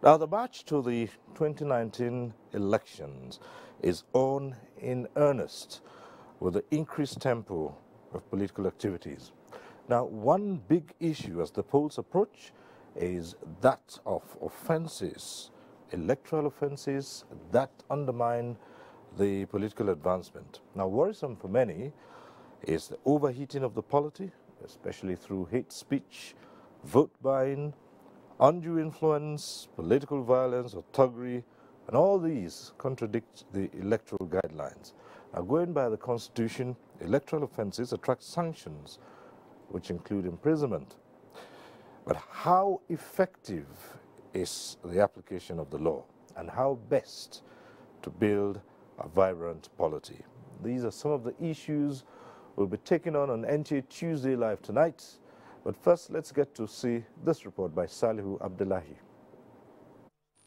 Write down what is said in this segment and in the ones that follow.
Now, the march to the 2019 elections is on in earnest with the increased tempo of political activities. Now, one big issue as the polls approach is that of offences, electoral offences that undermine the political advancement. Now, worrisome for many is the overheating of the polity, especially through hate speech, vote buying, undue influence, political violence or thuggery, and all these contradict the electoral guidelines. Now, going by the Constitution, electoral offences attract sanctions, which include imprisonment. But how effective is the application of the law, and how best to build a vibrant polity? These are some of the issues we'll be taking on NTA Tuesday Live tonight. But first, let's get to see this report by Salihu Abdullahi.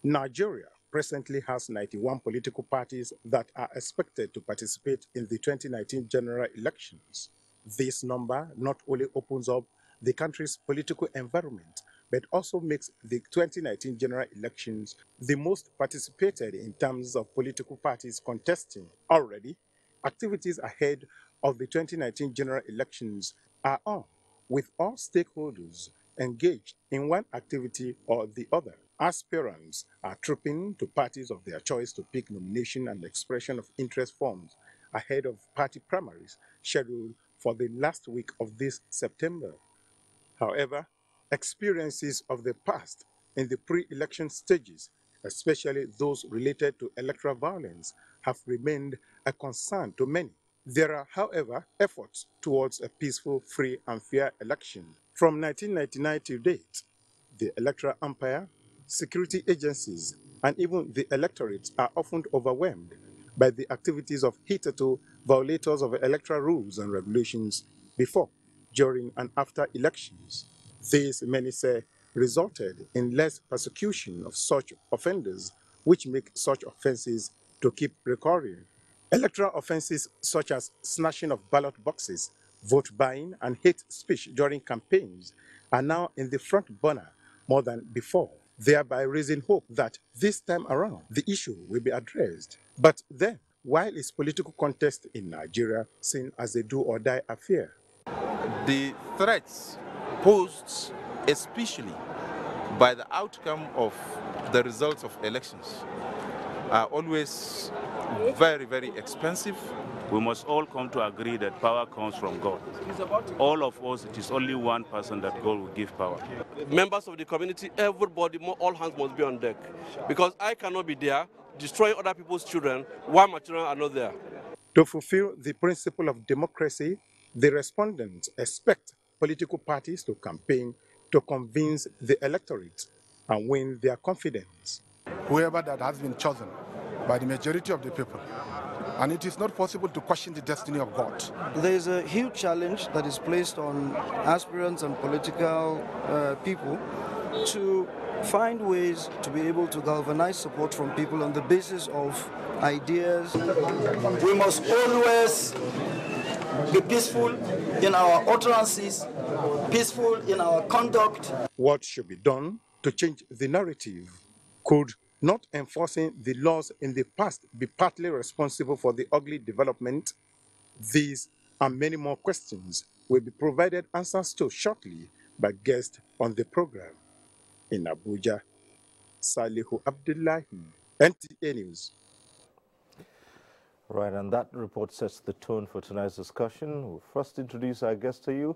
Nigeria presently has 91 political parties that are expected to participate in the 2019 general elections. This number not only opens up the country's political environment, but also makes the 2019 general elections the most participated in terms of political parties contesting. Already, activities ahead of the 2019 general elections are on, with all stakeholders engaged in one activity or the other. Aspirants are trooping to parties of their choice to pick nomination and expression of interest forms ahead of party primaries scheduled for the last week of this September. However, experiences of the past in the pre-election stages, especially those related to electoral violence, have remained a concern to many. There are, however, efforts towards a peaceful, free, and fair election. From 1999 to date, the electoral umpire, security agencies, and even the electorate are often overwhelmed by the activities of hitherto violators of electoral rules and regulations before, during, and after elections. This, many say, resulted in less persecution of such offenders, which make such offenses to keep recurring. Electoral offenses such as snatching of ballot boxes, vote buying, and hate speech during campaigns are now in the front burner more than before, thereby raising hope that this time around the issue will be addressed. But then, why is political contest in Nigeria seen as a do-or-die affair? The threats posed especially by the outcome of the results of elections are always very, very expensive. We must all come to agree that power comes from God. All of us, it is only one person that God will give power. Members of the community, everybody, all hands must be on deck. Because I cannot be there destroying other people's children while my children are not there. To fulfill the principle of democracy, the respondents expect political parties to campaign to convince the electorate and win their confidence. Whoever that has been chosen by the majority of the people, and it is not possible to question the destiny of God. There is a huge challenge that is placed on aspirants and political people to find ways to be able to galvanize support from people on the basis of ideas. We must always be peaceful in our utterances, peaceful in our conduct. What should be done to change the narrative? Could not enforcing the laws in the past be partly responsible for the ugly development? These and many more questions will be provided answers to shortly by guests on the program. In Abuja, Salihu Abdullahi, NTA News. Right, and that report sets the tone for tonight's discussion. We'll first introduce our guest to you.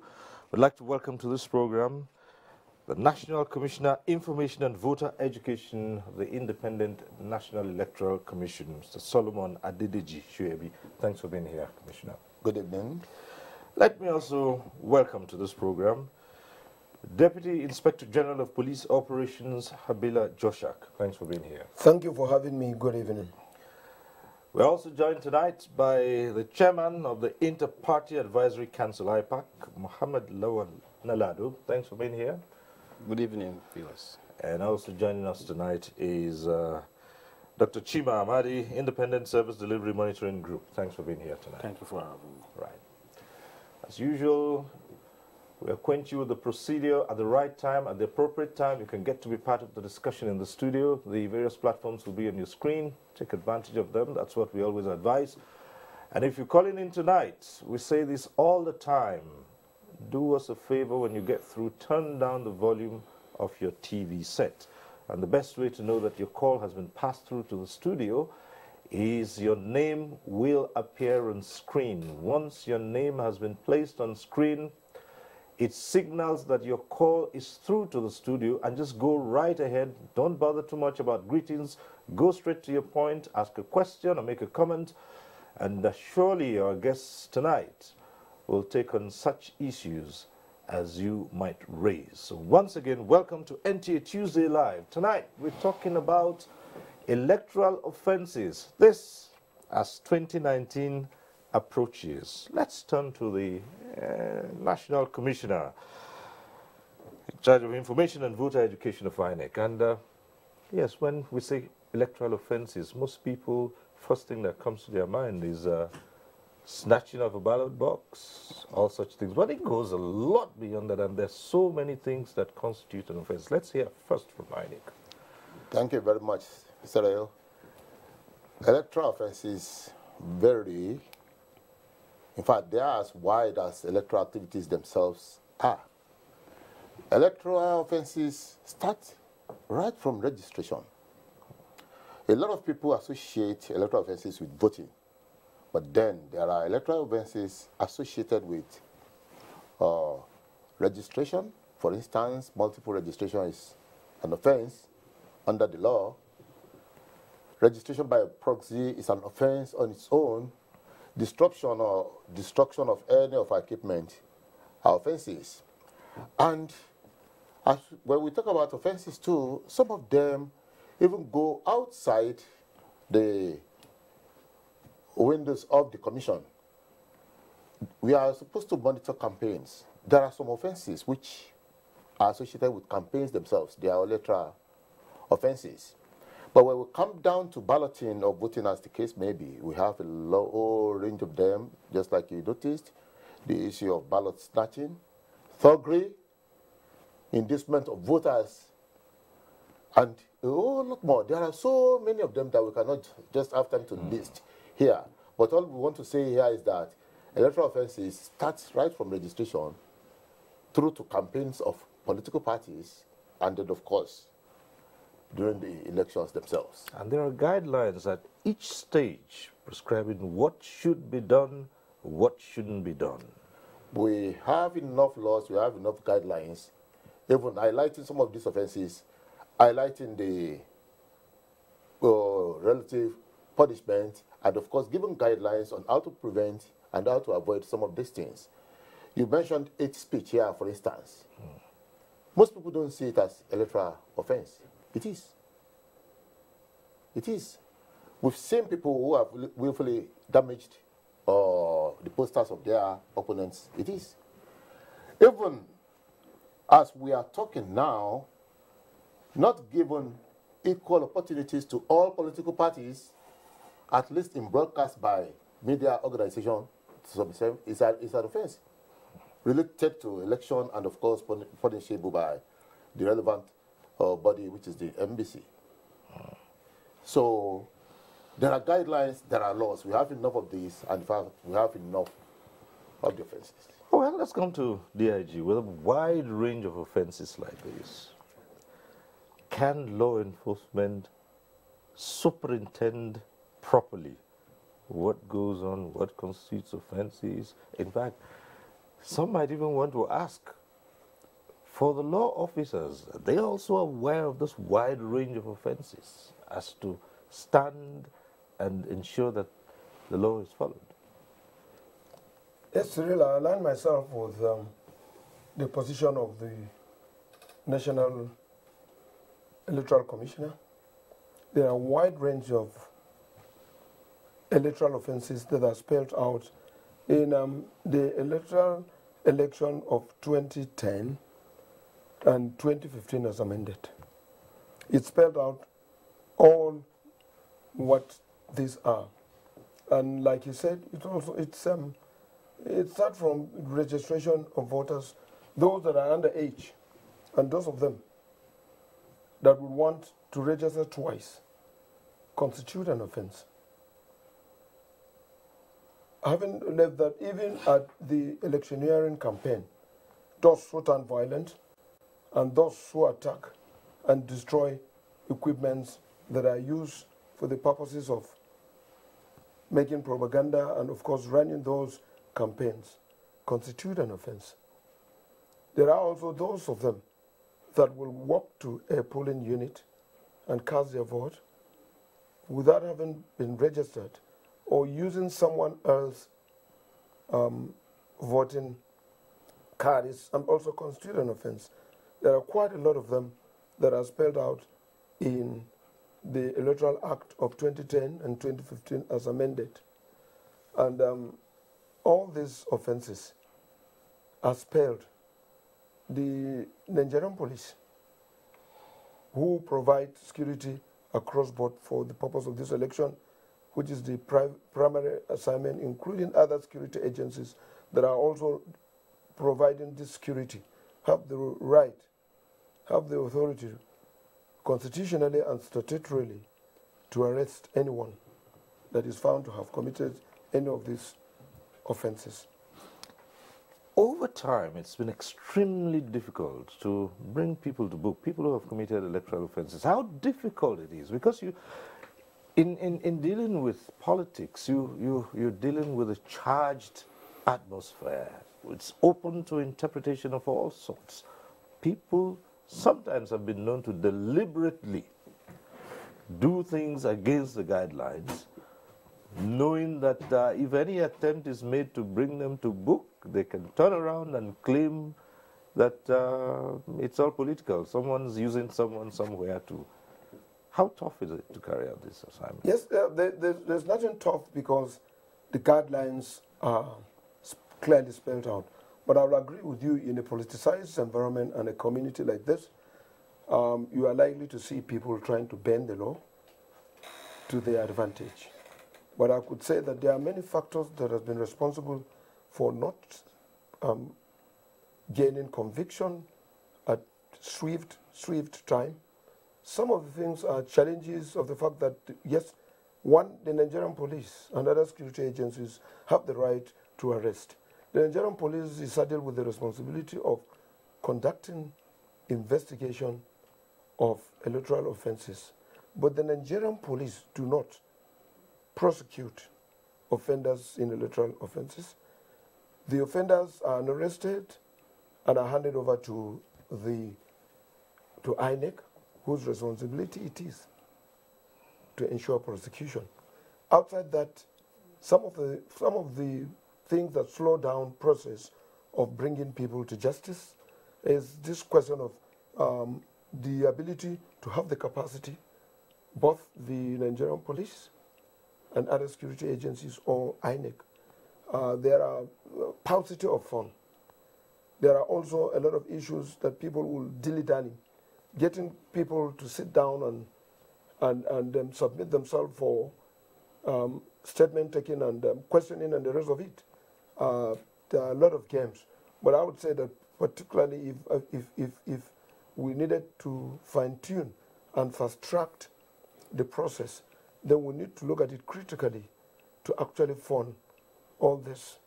We'd like to welcome to this program the National Commissioner, Information and Voter Education of the Independent National Electoral Commission, Mr. Solomon Adedeji Shuebi. Thanks for being here, Commissioner. Good evening. Let me also welcome to this program Deputy Inspector General of Police Operations, Habila Joshak. Thanks for being here. Thank you for having me. Good evening. We're also joined tonight by the Chairman of the Inter-Party Advisory Council, IPAC, Mohammed Lawal Nalado. Thanks for being here. Good evening, viewers. And also joining us tonight is Dr. Chima Amadi, Independent Service Delivery Monitoring Group. Thanks for being here tonight. Thank you for having me. Right. As usual, We acquaint you with the procedure at the right time, at the appropriate time. You can get to be part of the discussion in the studio. The various platforms will be on your screen. Take advantage of them. That's what we always advise. And if you're calling in tonight, we say this all the time. Do us a favor when you get through, turn down the volume of your TV set. And the best way to know that your call has been passed through to the studio is your name will appear on screen. Once your name has been placed on screen, it signals that your call is through to the studio, and just go right ahead. Don't bother too much about greetings. Go straight to your point, ask a question or make a comment, and surely our guests tonight will take on such issues as you might raise. So once again, welcome to NTA Tuesday Live. Tonight, we're talking about electoral offenses. This as 2019 approaches. Let's turn to the National Commissioner in charge of Information and Voter Education of INEC. And yes, when we say electoral offenses, most people, first thing that comes to their mind is snatching of a ballot box, all such things. But it goes a lot beyond that, and there's so many things that constitute an offense. Let's hear first from INEC. Thank you very much, Mr. Rayo. Electoral offenses vary. In fact, they are as wide as electoral activities themselves are. Electoral offenses start right from registration. A lot of people associate electoral offenses with voting, but then there are electoral offenses associated with registration. For instance, multiple registration is an offense under the law. Registration by a proxy is an offense on its own. Disruption or destruction of any of our equipment are offenses. And when we talk about offenses too, some of them even go outside the windows of the commission. We are supposed to monitor campaigns. There are some offenses which are associated with campaigns themselves. They are electoral offenses. But when we come down to balloting or voting, as the case may be, we have a whole range of them, just like you noticed. The issue of ballot snatching, thuggery, inducement of voters, and a whole lot more. There are so many of them that we cannot just have time to list here. But all we want to say here is that electoral offenses starts right from registration through to campaigns of political parties, and then, of course, during the elections themselves. And there are guidelines at each stage prescribing what should be done, what shouldn't be done. We have enough laws, we have enough guidelines, even highlighting some of these offenses, highlighting the relative punishment, and of course giving guidelines on how to prevent and how to avoid some of these things. You mentioned hate speech here, for instance. Most people don't see it as electoral offense. It is. It is. We've seen people who have willfully damaged the posters of their opponents. It is. Even as we are talking now, not given equal opportunities to all political parties, at least in broadcast by media organization, is an offense related to election and, of course, punishable by the relevant body, which is the MBC. So there are guidelines, there are laws. We have enough of these, and in fact, we have enough of the offenses. Well, let's come to DIG. With a wide range of offenses like this, can law enforcement superintend properly what goes on, what constitutes offenses? In fact, some might even want to ask, for the law officers, are they also aware of this wide range of offenses as to stand and ensure that the law is followed? Yes, Cyril, I align myself with the position of the National Electoral Commissioner. There are a wide range of electoral offenses that are spelled out in the electoral election of 2010 and 2015 as amended. It spelled out all what these are. And like you said, it starts from registration of voters those that are underage, and those of them that would want to register twice constitute an offense. Having left that, even at the electioneering campaign, those who turn violent and those who attack and destroy equipments that are used for the purposes of making propaganda and, of course, running those campaigns constitute an offense. There are also those of them that will walk to a polling unit and cast their vote without having been registered or using someone else's voting cards and also constitute an offense. There are quite a lot of them that are spelled out in the Electoral Act of 2010 and 2015 as amended. And all these offenses are spelled. The Nigerian police, who provide security across board for the purpose of this election, which is the primary assignment, including other security agencies that are also providing this security, have the right, have the authority constitutionally and statutorily to arrest anyone that is found to have committed any of these offenses. Over time, it's been extremely difficult to bring people to book, people who have committed electoral offenses. How difficult it is, because you, in dealing with politics, you're dealing with a charged atmosphere. It's open to interpretation of all sorts. People sometimes have been known to deliberately do things against the guidelines, knowing that if any attempt is made to bring them to book, they can turn around and claim that it's all political. Someone's using someone somewhere to... How tough is it to carry out this assignment? Yes, there's nothing tough because the guidelines are clearly spelled out. But I will agree with you, in a politicized environment and a community like this, you are likely to see people trying to bend the law to their advantage. But I could say that there are many factors that have been responsible for not gaining conviction at swift time. Some of the things are challenges of the fact that, yes, one, the Nigerian police and other security agencies have the right to arrest. The Nigerian police is saddled with the responsibility of conducting investigation of electoral offenses. But the Nigerian police do not prosecute offenders in electoral offenses. The offenders are arrested and are handed over to INEC, whose responsibility it is to ensure prosecution. Outside that, some of the things that slow down process of bringing people to justice is this question of the ability to have the capacity, both the Nigerian police and other security agencies or INEC. There are paucity of funds. There are also a lot of issues that people will dilly-dally, getting people to sit down and submit themselves for statement taking and questioning and the rest of it. There are a lot of games. But I would say that particularly if we needed to fine-tune and fast-track the process, then we need to look at it critically to actually fund all these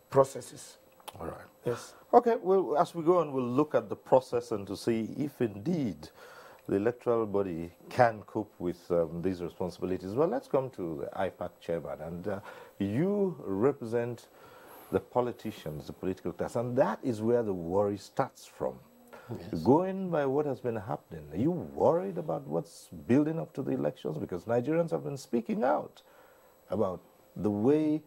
processes. All right. Yes. Okay, well, as we go on, we'll look at the process and to see if indeed the electoral body can cope with these responsibilities. Well, let's come to the IPAC chairman. And you represent the politicians, the political class, and that is where the worry starts from. Yes. Going by what has been happening, are you worried about what's building up to the elections? Because Nigerians have been speaking out about the way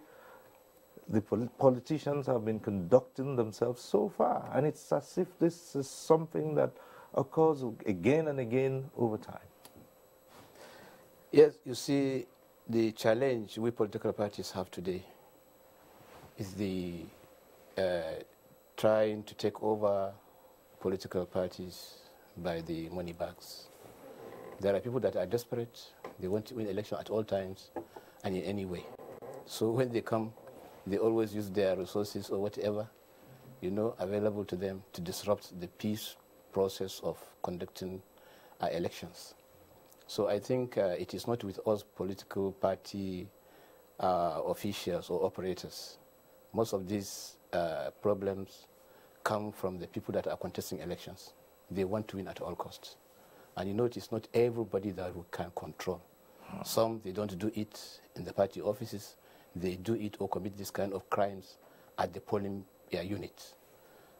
the politicians have been conducting themselves so far. And it's as if this is something that occurs again and again over time. Yes, you see, the challenge we political parties have today is the trying to take over political parties by the money bags. There are people that are desperate. They want to win election at all times and in any way. So when they come, they always use their resources or whatever available to them to disrupt the peace process of conducting elections. So I think it is not with us political party officials or operators. Most of these problems come from the people that are contesting elections. They want to win at all costs. And it is not everybody that we can control. Some, they don't do it in the party offices. They do it or commit this kind of crimes at the polling units.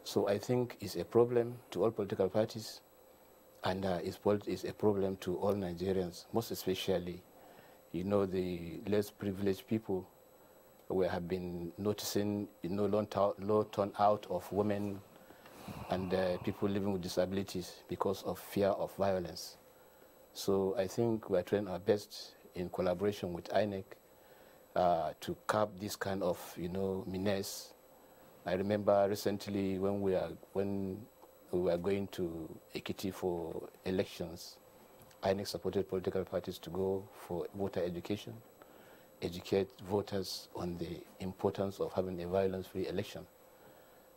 So I think it's a problem to all political parties, and it's a problem to all Nigerians, most especially, the less privileged people. We have been noticing, low turnout of women and people living with disabilities because of fear of violence. So I think we are trying our best in collaboration with INEC to curb this kind of, menace. I remember recently when we were going to Ekiti for elections, INEC supported political parties to go for voter education, educate voters on the importance of having a violence-free election.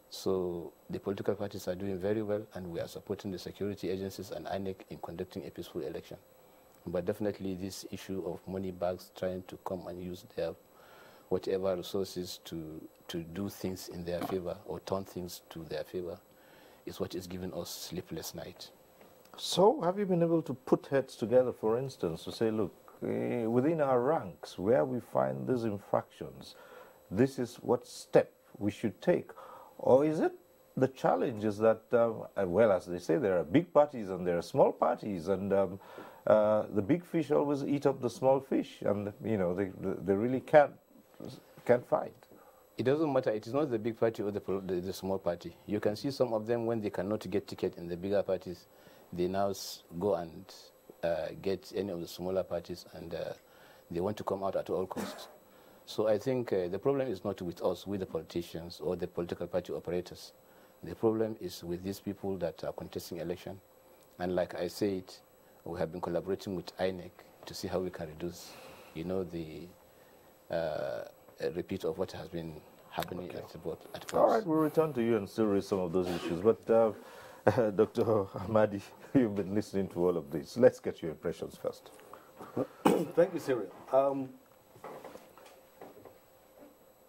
So the political parties are doing very well, and we are supporting the security agencies and INEC in conducting a peaceful election. But definitely this issue of money bags trying to come and use their whatever resources to do things in their favor or turn things to their favor is what is giving us sleepless nights. So have you been able to put heads together, for instance, to say, look, within our ranks, where we find these infractions, this is what step we should take? Or is it the challenge is that, well, as they say, there are big parties and there are small parties, and the big fish always eat up the small fish, and, they really can't fight? It doesn't matter. It is not the big party or the small party. You can see some of them, when they cannot get ticket in the bigger parties, they now go and get any of the smaller parties, and they want to come out at all costs. So I think the problem is not with us, with the politicians or the political party operators. The problem is with these people that are contesting election. And like I said, we have been collaborating with INEC to see how we can reduce, the repeat of what has been happening at first. All right, we'll return to you and still raise some of those issues. But Dr. Ahmadi, you've been listening to all of this. Let's get your impressions first. Thank you, Cyril.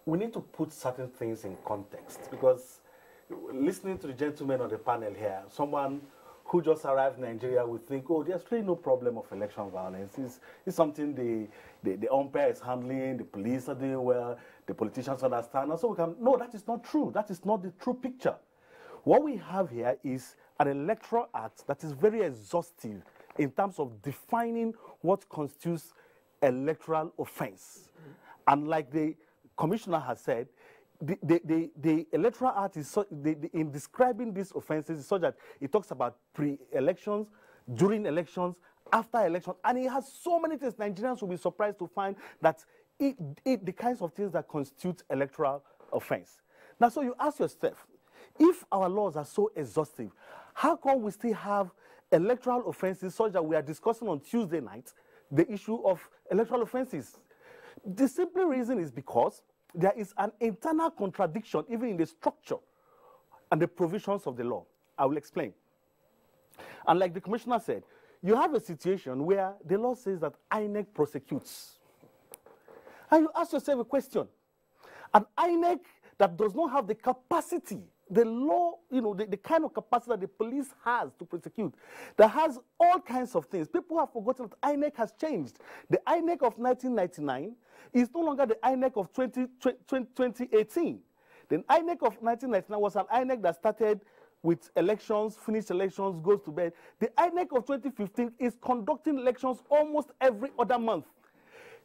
We need to put certain things in context, because listening to the gentleman on the panel here, someone who just arrived in Nigeria would think, oh, there's really no problem of election violence. It's something the umpire is handling, the police are doing well, the politicians understand. And so no, that is not true. That is not the true picture. What we have here is an electoral act that is very exhaustive in terms of defining what constitutes electoral offense. And like the commissioner has said, the electoral act is in describing these offenses is such that it talks about pre-elections, during elections, after elections, and it has so many things. Nigerians will be surprised to find that the kinds of things that constitute electoral offense. Now, so you ask yourself, if our laws are so exhaustive, how come we still have electoral offenses such that we are discussing on Tuesday night the issue of electoral offenses? The simple reason is because there is an internal contradiction even in the structure and the provisions of the law. I will explain. And like the commissioner said, you have a situation where the law says that INEC prosecutes. And you ask yourself a question. An INEC that does not have the capacity, the law, the kind of capacity that the police has to prosecute, that has all kinds of things. People have forgotten that INEC has changed. The INEC of 1999 is no longer the INEC of 2018. The INEC of 1999 was an INEC that started with elections, finished elections, goes to bed. The INEC of 2015 is conducting elections almost every other month.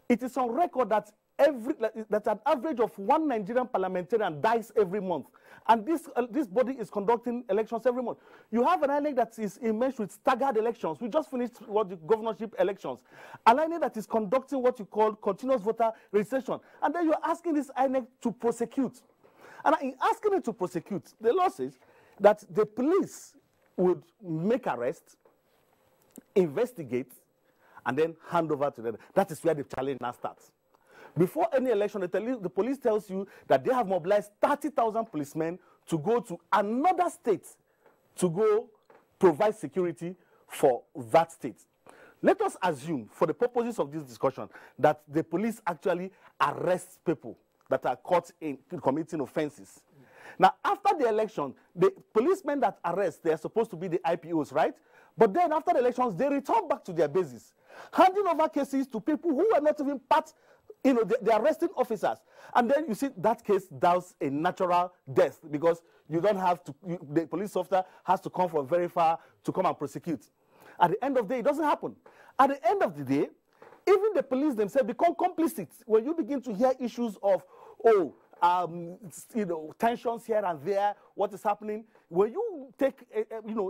It is on record that an average of 1 Nigerian parliamentarian dies every month. And this body is conducting elections every month. You have an INEC that is enmeshed with staggered elections. We just finished the governorship elections. An INEC that is conducting what you call continuous voter registration. And then you're asking this INEC to prosecute. And in asking it to prosecute, the law says that the police would make arrests, investigate, and then hand over to them. That is where the challenge now starts. Before any election, the police tells you that they have mobilized 30,000 policemen to go to another state to go provide security for that state. Let us assume, for the purposes of this discussion, that the police actually arrest people that are caught in committing offenses. Now, after the election, the policemen that arrest, they are supposed to be the IPOs, right? But then after the elections, they return back to their bases, handing over cases to people who are not even part, the arresting officers. And then you see that case dies a natural death because you don't have to, the police officer has to come from very far to come and prosecute. At the end of the day, it doesn't happen. At the end of the day, even the police themselves become complicit when you begin to hear issues of, tensions here and there, what is happening. When you take,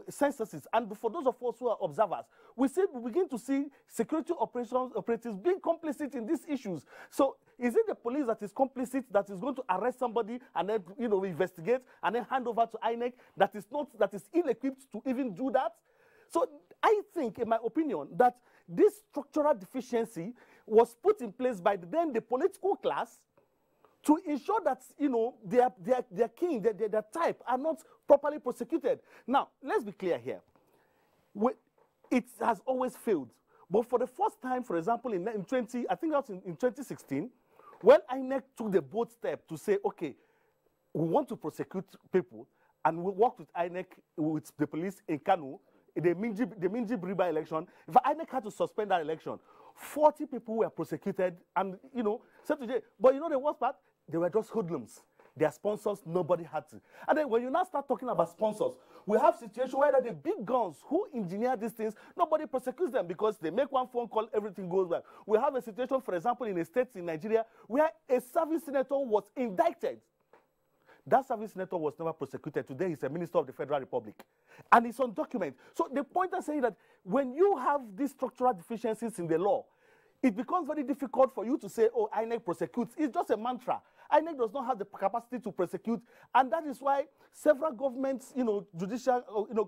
censuses, and for those of us who are observers, we begin to see security operatives being complicit in these issues. So is it the police that is complicit, that is going to arrest somebody and then, investigate and then hand over to INEC that is ill-equipped to even do that? So I think, in my opinion, that this structural deficiency was put in place by the political class to ensure that, their king, their type are not properly prosecuted. Now, let's be clear here. It has always failed. But for the first time, for example, in 2016, when INEC took the bold step to say, okay, we want to prosecute people, and we worked with INEC, with the police in Kano, the Minji Briba election, if INEC had to suspend that election, 40 people were prosecuted, and, said today, but the worst part, they were just hoodlums. Their sponsors, nobody had to. And then when you now start talking about sponsors, we have situations where the big guns who engineer these things, nobody prosecutes them because they make one phone call, everything goes well. We have a situation, for example, in a state in Nigeria where a service senator was indicted. That service senator was never prosecuted. Today he's a minister of the Federal Republic. And it's on document. So the point I'm saying that when you have these structural deficiencies in the law, it becomes very difficult for you to say, oh, INEC prosecutes. It's just a mantra. INEC does not have the capacity to prosecute. And that is why several governments, judicial,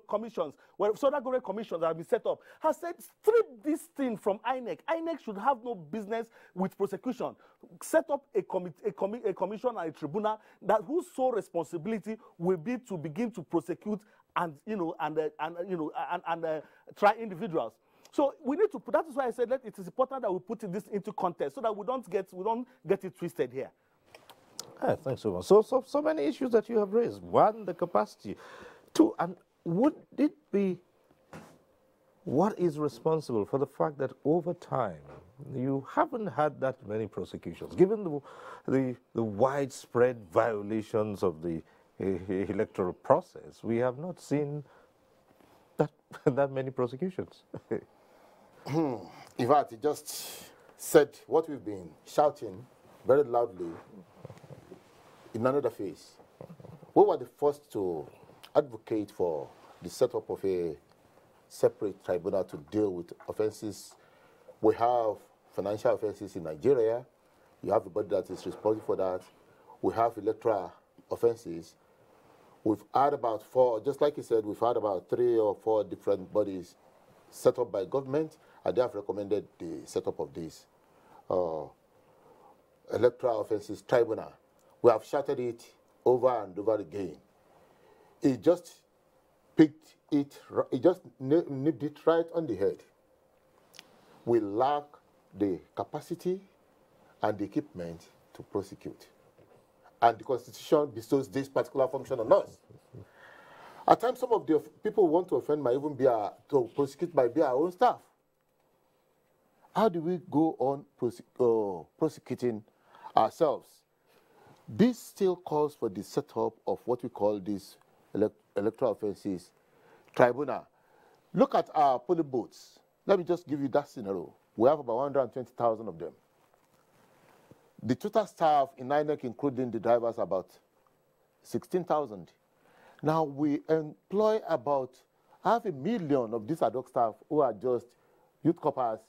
commissions, several government commissions that have been set up, have said, strip this thing from INEC. INEC should have no business with prosecution. Set up a commission and a tribunal that whose sole responsibility will be to begin to prosecute and, try individuals. So we need to put, that is why I said that it is important that we put this into context so that we don't get it twisted here. Thanks so much. So many issues that you have raised. One, the capacity. Two, and would it be, what is responsible for the fact that over time you haven't had that many prosecutions, given the widespread violations of the electoral process? We have not seen that many prosecutions. In fact, it just said what we've been shouting very loudly in another phase. We were the first to advocate for the setup of a separate tribunal to deal with offenses. We have financial offenses in Nigeria. You have a body that is responsible for that. We have electoral offenses. We've had about 4, just like you said, we've had about 3 or 4 different bodies set up by government, and they have recommended the setup of this electoral offenses tribunal. We have shouted it over and over again. It just picked it, it just nipped it right on the head. We lack the capacity and the equipment to prosecute. And the Constitution bestows this particular function on us. At times, some of the people who want to offend might even be to prosecute by our own staff. How do we go on prosecuting ourselves? This still calls for the setup of what we call this electoral offenses tribunal. Look at our polling booths. Let me just give you that scenario. We have about 120,000 of them. The total staff in INEC, including the drivers, about 16,000. Now we employ about 500,000 of these ad hoc staff who are just youth corpers,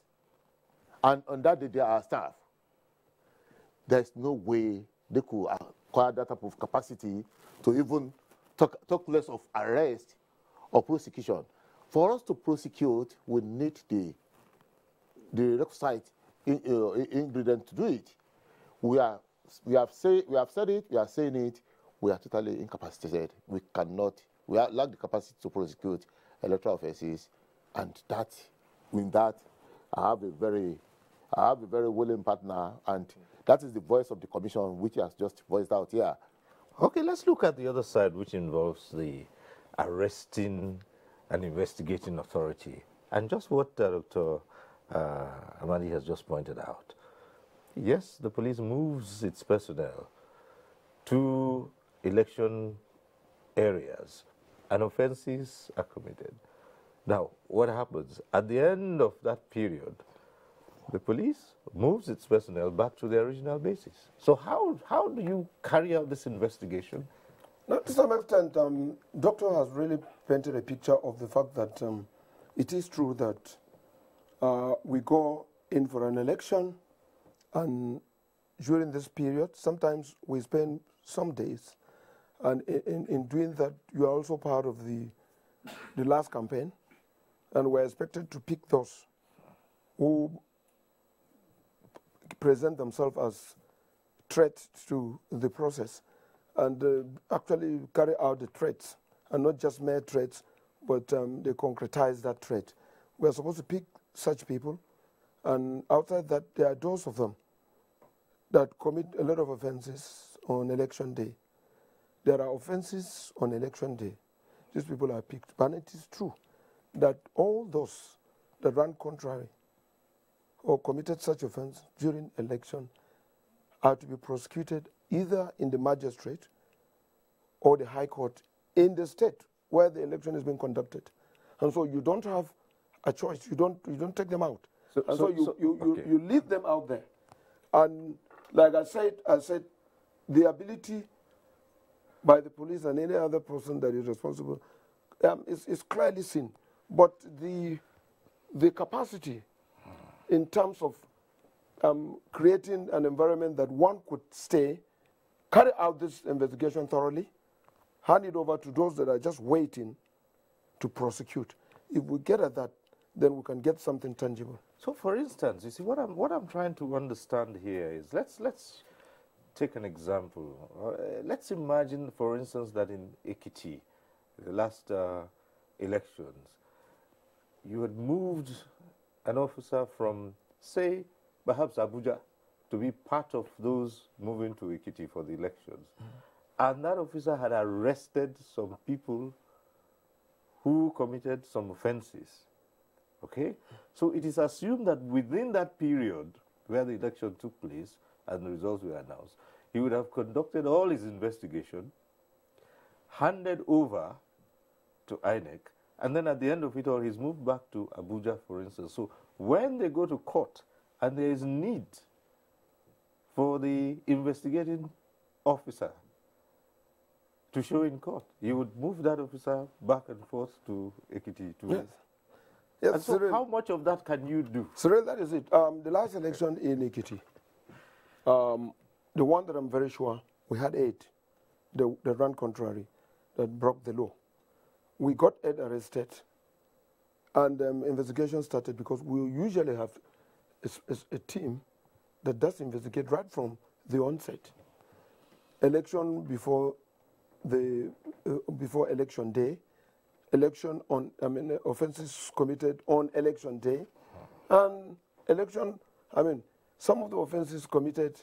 and on that day they are staff. There's no way they could acquire that type of capacity to even talk less of arrest or prosecution. For us to prosecute, we need the requisite ingredient to do it. We have said it, we are saying it, we are totally incapacitated. We lack the capacity to prosecute electoral offences, and with that, I have a very willing partner, and that is the voice of the Commission, which has just voiced out here. Okay, let's look at the other side, which involves the arresting and investigating authority. And just what Dr. Amadi has just pointed out. Yes, the police moves its personnel to election areas and offenses are committed. Now, what happens? At the end of that period, the police moves its personnel back to their original bases. So how do you carry out this investigation? Now, to some extent, Doctor has really painted a picture of the fact that it is true that we go in for an election, and during this period, sometimes we spend some days, and in doing that, you are also part of the last campaign, and we're expected to pick those who present themselves as threats to the process, and actually carry out the threats, and not just mere threats, but they concretize that threat. We're supposed to pick such people, and outside that, there are those of them that commit a lot of offenses on election day. There are offenses on election day. These people are picked. But it is true that all those that run contrary or committed such offense during election are to be prosecuted either in the magistrate or the high court in the state where the election is being conducted. And so you don't have a choice. You don't take them out. So you leave them out there. And like I said, the ability by the police and any other person that is responsible is clearly seen. But the capacity in terms of creating an environment that one could stay, carry out this investigation thoroughly, hand it over to those that are just waiting to prosecute. If we get at that, then we can get something tangible. So, for instance, you see, what I'm trying to understand here is, let's take an example. Let's imagine, for instance, that in Ekiti, the last elections, you had moved an officer from, say, perhaps Abuja, to be part of those moving to Ekiti for the elections. And that officer had arrested some people who committed some offenses. Okay? So it is assumed that within that period where the election took place and the results were announced, he would have conducted all his investigation, handed over to INEC, and then at the end of it all, he's moved back to Abuja, for instance. So when they go to court and there is need for the investigating officer to show in court, you would move that officer back and forth to Ekiti. Yes. Yes, and so Cyril, how much of that can you do? Cyril, that is it. The last election in Ekiti, the one that I'm very sure, we had 8 that ran contrary, that broke the law. We got 8 arrested, and investigation started because we usually have a team that does investigate right from the onset. Election before election day, election on, offenses committed on election day, and election, some of the offenses committed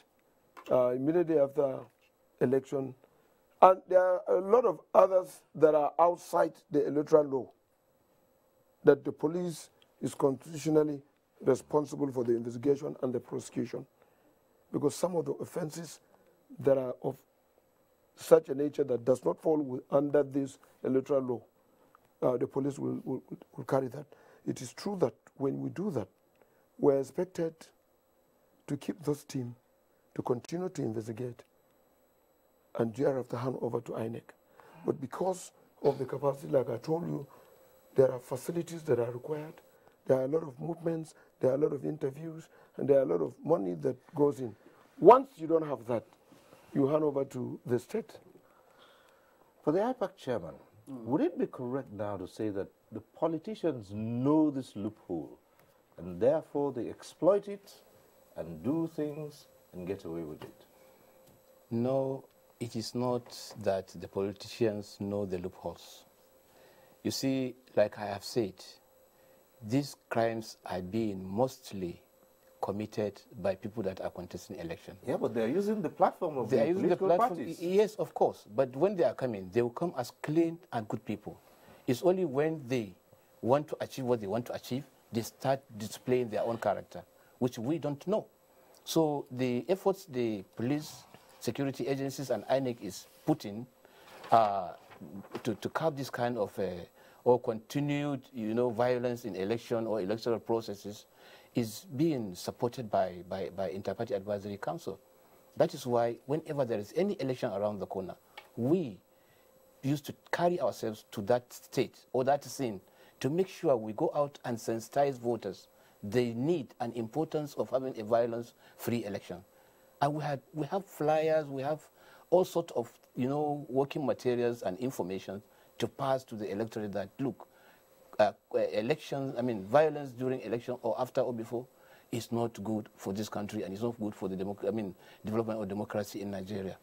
immediately after election, and there are a lot of others that are outside the electoral law that the police is constitutionally responsible for the investigation and the prosecution, because some of the offenses that are of such a nature that does not fall under this electoral law, the police will carry that. It is true that when we do that, we're expected to keep those teams to continue to investigate and thereafter hand over to INEC. But because of the capacity, like I told you, there are facilities that are required, there are a lot of movements, there are a lot of interviews, and there are a lot of money that goes in. Once you don't have that, you hand over to the state. For the IPAC chairman, would it be correct now to say that the politicians know this loophole and therefore they exploit it and do things and get away with it? No, it is not that the politicians know the loopholes. You see, like I have said, these crimes are being mostly committed by people that are contesting election. Yeah, but they're using the platform of They are the using the political platform. parties. Yes, of course. But when they are coming, they will come as clean and good people. It's only when they want to achieve what they want to achieve, they start displaying their own character, which we don't know. So the efforts the police, security agencies, and INEC is putting to curb this kind of or continued, violence in election or electoral processes is being supported by Inter-Party Advisory Council. That is why whenever there is any election around the corner, we used to carry ourselves to that state or that scene to make sure we go out and sensitize voters the need and importance of having a violence-free election. And we have flyers, we have all sorts of working materials and information to pass to the electorate that look, elections, violence during election or after or before is not good for this country and it's not good for the development of democracy in Nigeria.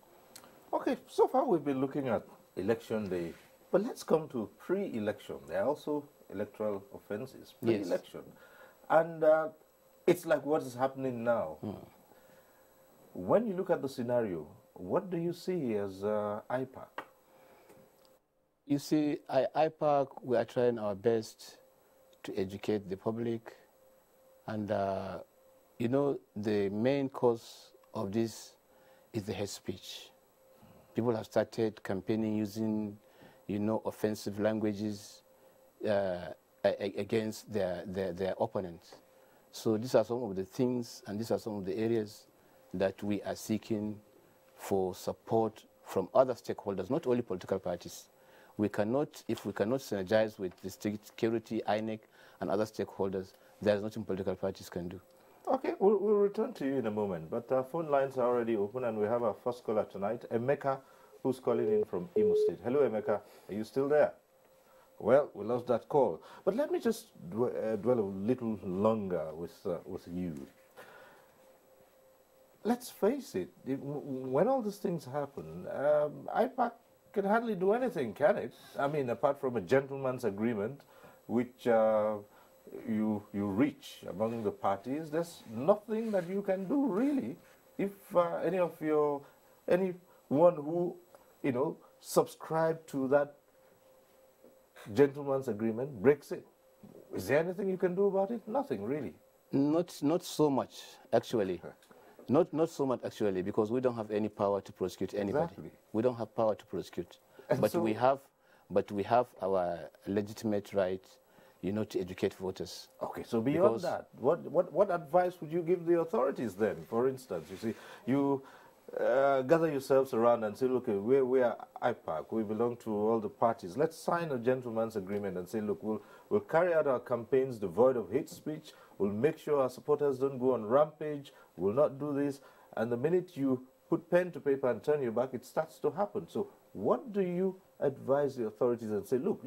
Okay, so far we've been looking at election day, but let's come to pre-election. There are also electoral offenses, pre-election. Yes. And it's like what is happening now. When you look at the scenario, what do you see as IPAC? You see, IPAC, we are trying our best to educate the public. And, the main cause of this is the hate speech. People have started campaigning using, offensive languages against their opponents. So these are some of the things and these are some of the areas that we are seeking for support from other stakeholders, not only political parties. We cannot, if we cannot synergize with the state security, INEC, and other stakeholders, there is nothing political parties can do. Okay, we'll return to you in a moment, but our phone lines are already open and we have our first caller tonight, Emeka, who's calling in from Imo State. Hello, Emeka. Are you still there? Well, we lost that call. But let me just dwell a little longer with you. Let's face it, when all these things happen, IPAC can hardly do anything, can it? Apart from a gentleman's agreement, which you reach among the parties, there's nothing that you can do, really, if anyone who, subscribe to that gentleman's agreement breaks it. Is there anything you can do about it? Nothing, really. Not so much, actually. Not so much, actually, because we don't have any power to prosecute anybody. Exactly. We don't have power to prosecute. But we have our legitimate right, to educate voters. Okay, so beyond that, what advice would you give the authorities then? For instance, you see, you gather yourselves around and say, look, we are IPAC, we belong to all the parties. Let's sign a gentleman's agreement and say, look, we'll carry out our campaigns devoid of hate speech. We'll make sure our supporters don't go on rampage. We'll not do this. And the minute you put pen to paper and turn your back, it starts to happen. So what do you advise the authorities and say, look,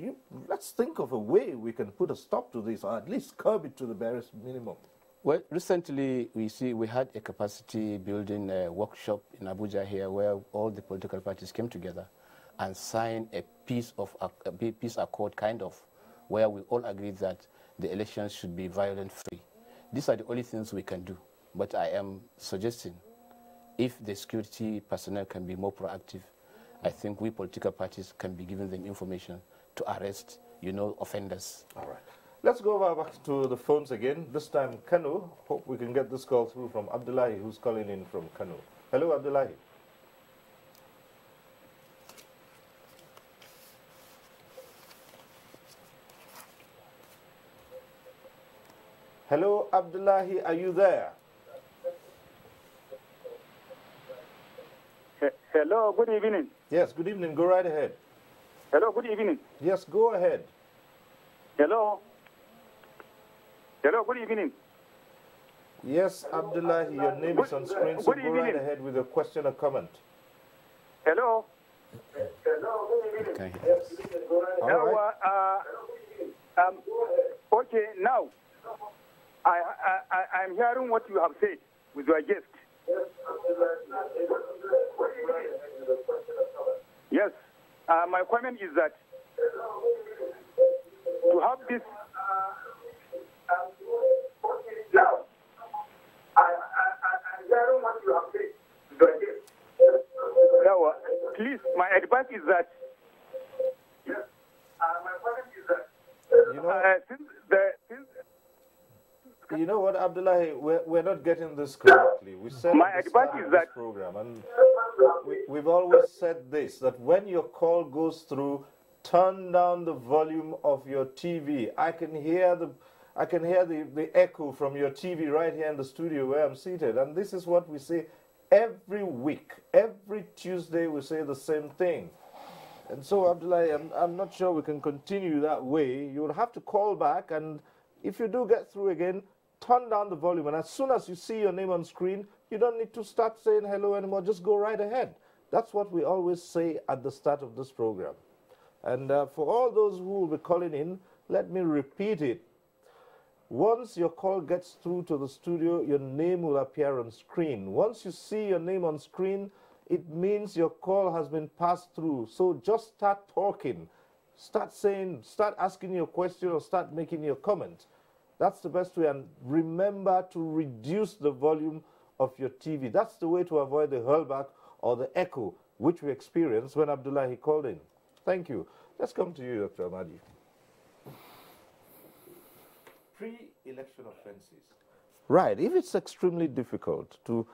let's think of a way we can put a stop to this, or at least curb it to the barest minimum? Well, recently we had a capacity building workshop in Abuja here where all the political parties came together and signed a peace accord kind of, where we all agreed that the elections should be violence-free. These are the only things we can do. But I am suggesting if the security personnel can be more proactive, I think we political parties can be giving them information to arrest, offenders. All right. Let's go back to the phones again. This time, Kanu. Hope we can get this call through from Abdullahi, who's calling in from Kanu. Hello, Abdullahi. Hello, Abdullahi, are you there? Hello, good evening. Yes, good evening. Go right ahead. Hello, good evening. Yes, go ahead. Hello. Hello, good evening. Yes, Abdullahi, your name is on screen, so go right ahead with a question or comment. Hello. Hello, good evening. All right. Okay, now, I'm hearing what you have said with your guest. Yes. My comment is that to have this. Now, I don't want you to have this. Now, please, my advice is that. Yes. My comment is that. You know what, Abdullahi, we're not getting this correctly. We said my at the advice start is of that this program, and we've always said this, that when your call goes through, turn down the volume of your TV. I can hear the echo from your TV right here in the studio where I'm seated, and this is what we say every week. Every Tuesday we say the same thing. And so, Abdullahi, I'm not sure we can continue that way. You'll have to call back, and if you do get through again, turn down the volume. And as soon as you see your name on screen, you don't need to start saying hello anymore. Just go right ahead. That's what we always say at the start of this program. And for all those who will be calling in, let me repeat it. Once your call gets through to the studio, your name will appear on screen. Once you see your name on screen, it means your call has been passed through. So just start talking. Start asking your question or start making your comment. That's the best way. And remember to reduce the volume of your TV. That's the way to avoid the hurlback or the echo, which we experienced when Abdullahi called in. Thank you. Let's come to you, Dr. Amadi. Pre-election offenses. Right. If it's extremely difficult to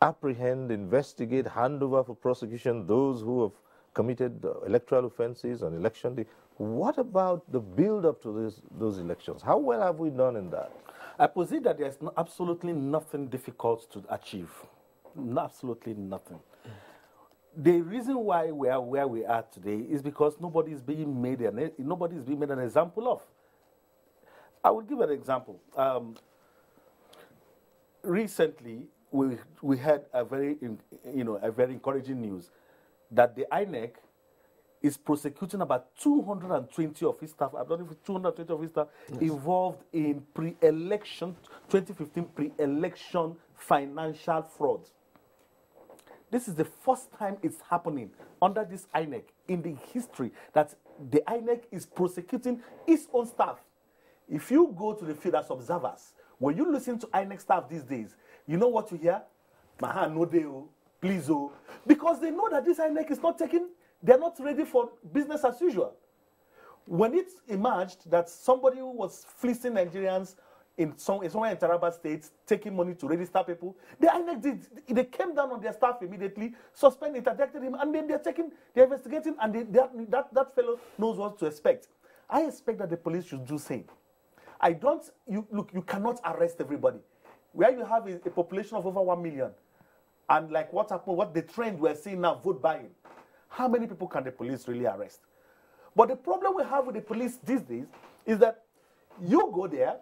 apprehend, investigate, hand over for prosecution those who have committed electoral offenses on election day, what about the build-up to those elections? How well have we done in that? I posit that there's absolutely nothing difficult to achieve. Absolutely nothing. The reason why we are where we are today is because nobody's being made an example of. I will give an example. Recently, we had a very encouraging news that the INEC is prosecuting about 220 of his staff, I don't know if it's 220 of his staff, yes, involved in pre-election, 2015 pre-election financial fraud. This is the first time it's happening under this INEC in the history that the INEC is prosecuting its own staff. If you go to the field as observers, when you listen to INEC staff these days, you know what you hear? Maha no deo, please oh. Because they know that this INEC is not taking, they're not ready for business as usual. When it emerged that somebody who was fleecing Nigerians somewhere in Taraba State, taking money to register people, the INEC they came down on their staff immediately, suspended, interdicted him, and then they're investigating, and that fellow knows what to expect. I expect that the police should do the same. You cannot arrest everybody. Where you have a population of over 1 million, and like what happened, what the trend we're seeing now, vote buying, how many people can the police really arrest? But the problem we have with the police these days is that you go there,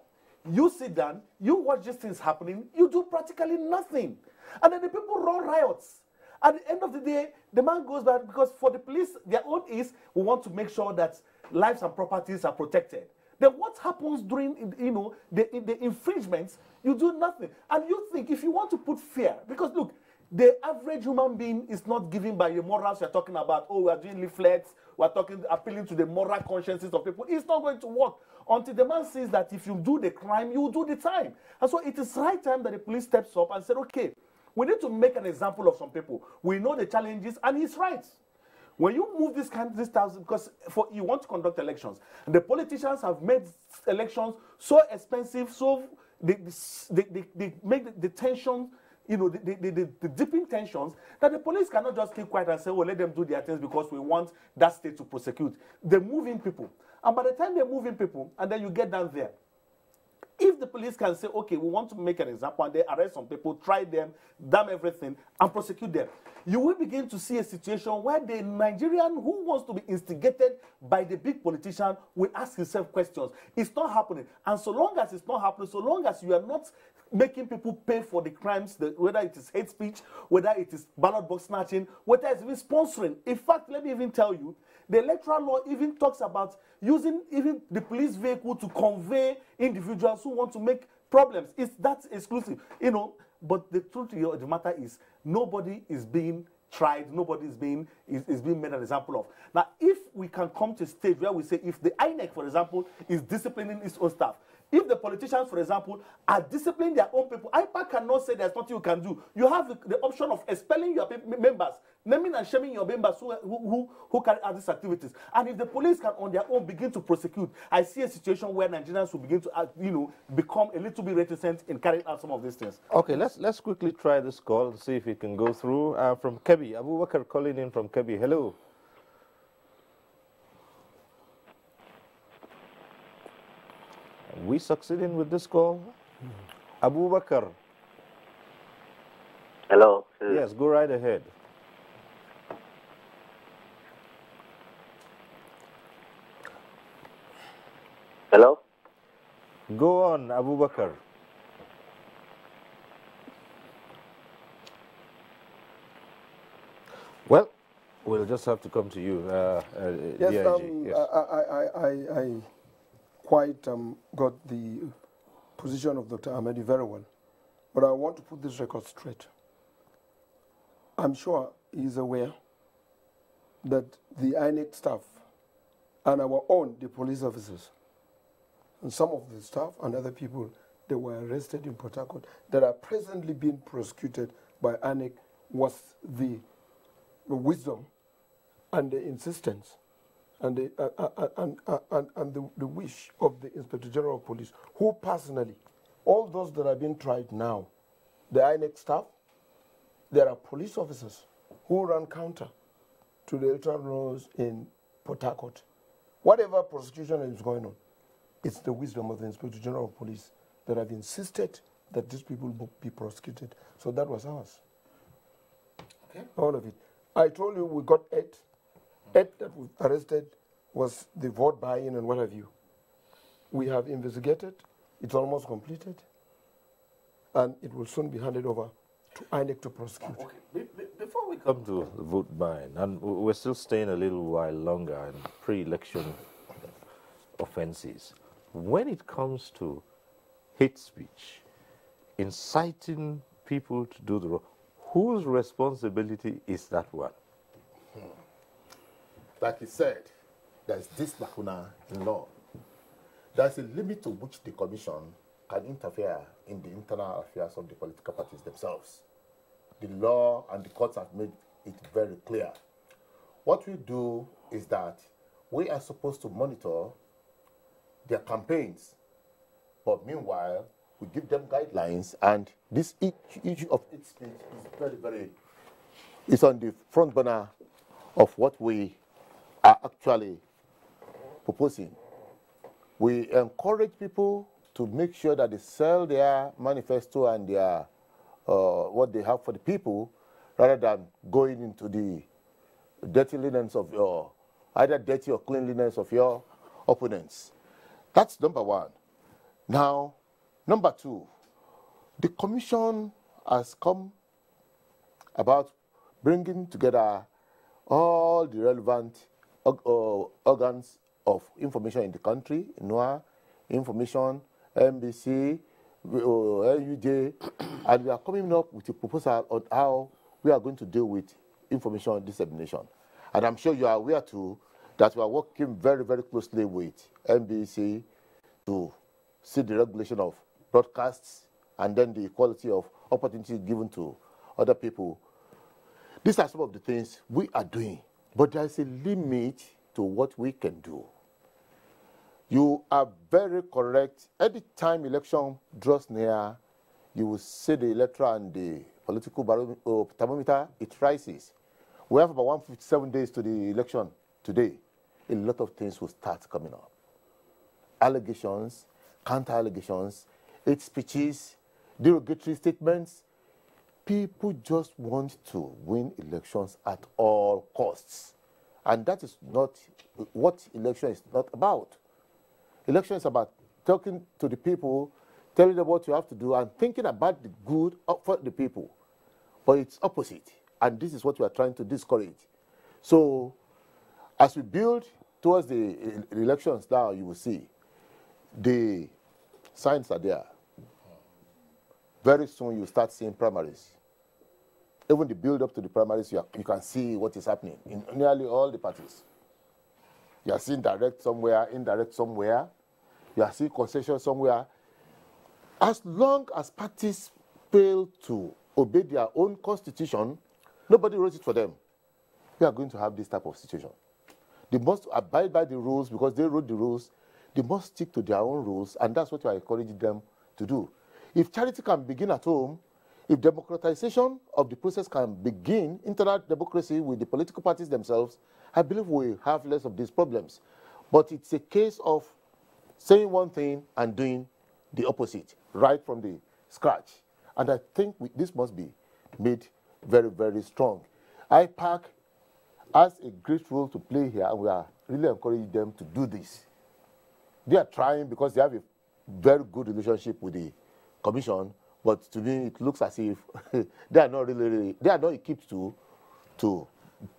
you sit down, you watch these things happening, you do practically nothing. And then the people run riots. At the end of the day, the man goes back because for the police, their own is, we want to make sure that lives and properties are protected. Then what happens during the infringements? You do nothing. And you think if you want to put fear, because look, the average human being is not given by the morals you're talking about. Oh, we are doing leaflets, we're appealing to the moral consciences of people. It's not going to work until the man says that if you do the crime, you will do the time. And so it is right time that the police steps up and said, okay, we need to make an example of some people. We know the challenges, and he's right. When you move this thousand, because you want to conduct elections, and the politicians have made elections so expensive, so they make the tension, the deepening tensions, that the police cannot just keep quiet and say, well, let them do their things because we want that state to prosecute. They move in people. And by the time they move in people, and then you get down there, if the police can say, okay, we want to make an example, and they arrest some people, try them, damn everything, and prosecute them, you will begin to see a situation where the Nigerian who wants to be instigated by the big politician will ask himself questions. It's not happening. And so long as it's not happening, so long as you are not making people pay for the crimes, whether it is hate speech, whether it is ballot box snatching, whether it's even sponsoring. In fact, let me even tell you, the electoral law even talks about using even the police vehicle to convey individuals who want to make problems. That's exclusive, But the truth of the matter is, nobody is being tried, nobody is being made an example of. Now, if we can come to a stage where we say, if the INEC, for example, is disciplining its own staff, if the politicians, for example, are disciplining their own people, IPAC cannot say there's nothing you can do. You have the option of expelling your members, naming and shaming your members who carry out these activities. And if the police can on their own begin to prosecute, I see a situation where Nigerians will begin to, become a little bit reticent in carrying out some of these things. Okay, let's quickly try this call to see if it can go through. From Kebbi, Abubakar calling in from Kebbi. Hello. Are we succeeding with this call? Abubakar. Hello. Yes, go right ahead. Hello. Go on, Abubakar. Well, we'll just have to come to you. Yes, DIG. Yes. I quite got the position of Dr. Ahmedi very well, but I want to put this record straight. I'm sure he's aware that the INEC staff and our own, the police officers, and some of the staff and other people that were arrested in Port Harcourt that are presently being prosecuted by INEC was the wisdom and the insistence and the wish of the Inspector General of Police, who personally, all those that are being tried now, the INEC staff, there are police officers who run counter to the electoral laws in Port Harcourt. Whatever prosecution is going on, it's the wisdom of the Inspector General of Police that have insisted that these people be prosecuted. So that was ours. Okay. All of it. I told you we got 8. 8 that we arrested was the vote buy-in and what have you. We have investigated. It's almost completed. And it will soon be handed over to INEC to prosecute. Okay. Before we come to the vote buy-in, and we're still staying a little while longer in pre-election offenses. When it comes to hate speech, inciting people to do the wrong, whose responsibility is that one? Like he said, there's this lacuna in law. There's a limit to which the commission can interfere in the internal affairs of the political parties themselves. The law and the courts have made it very clear. What we do is that we are supposed to monitor their campaigns, but meanwhile, we give them guidelines, and this issue of hate speech is it's on the front burner of what we are actually proposing. We encourage people to make sure that they sell their manifesto and their what they have for the people, rather than going into the dirty linens of your, either dirty or cleanliness of your opponents. That's number one. Now, number two, the commission has come about bringing together all the relevant organs of information in the country, NOAA, Information, MBC, LUJ, and we are coming up with a proposal on how we are going to deal with information dissemination. And I'm sure you are aware too that we are working very, very closely with MBC to see the regulation of broadcasts and then the equality of opportunity given to other people. These are some of the things we are doing, but there is a limit to what we can do. You are very correct. Every time election draws near, you will see the electoral and the political thermometer, it rises. We have about 157 days to the election today. A lot of things will start coming up. Allegations, counter-allegations, hate speeches, derogatory statements. People just want to win elections at all costs. And that is not what election is not about. Election is about talking to the people, telling them what you have to do, and thinking about the good for the people. But it's opposite, and this is what we are trying to discourage. So, as we build towards the elections now, you will see the signs are there. Very soon you start seeing primaries. Even the build-up to the primaries, you can see what is happening in nearly all the parties. You are seeing direct somewhere, indirect somewhere. You are seeing concession somewhere. As long as parties fail to obey their own constitution, nobody wrote it for them. We are going to have this type of situation. They must abide by the rules because they wrote the rules. They must stick to their own rules, and that's what we are encouraging them to do. If charity can begin at home, if democratization of the process can begin, internal democracy with the political parties themselves, I believe we have less of these problems. But it's a case of saying one thing and doing the opposite, right from the scratch. And I think this must be made very, very strong. IPAC has a great role to play here, and we are really encouraging them to do this. They are trying because they have a very good relationship with the commission, but to me it looks as if they are not equipped to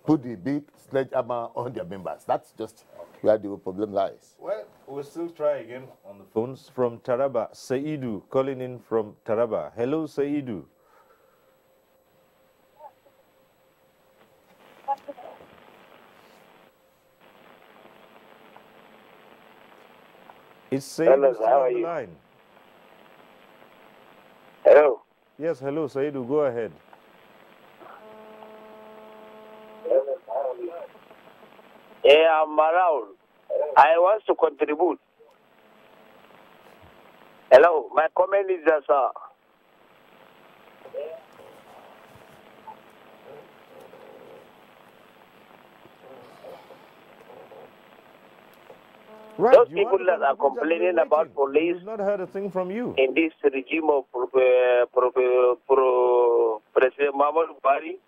put the big sledgehammer on their members. That's just where the problem lies. Well, we'll still try again on the phones from Taraba. Seidu calling in from Taraba. Hello, Seidu. It's Seidu. Hello, how are you? Line. Hello. Yes, hello, Seidu. Go ahead. Yeah, I'm around. I want to contribute. Hello, my comment is that, Right, those people that are complaining about police, we've not heard a thing from you. In this regime of President Muhammadu Buhari,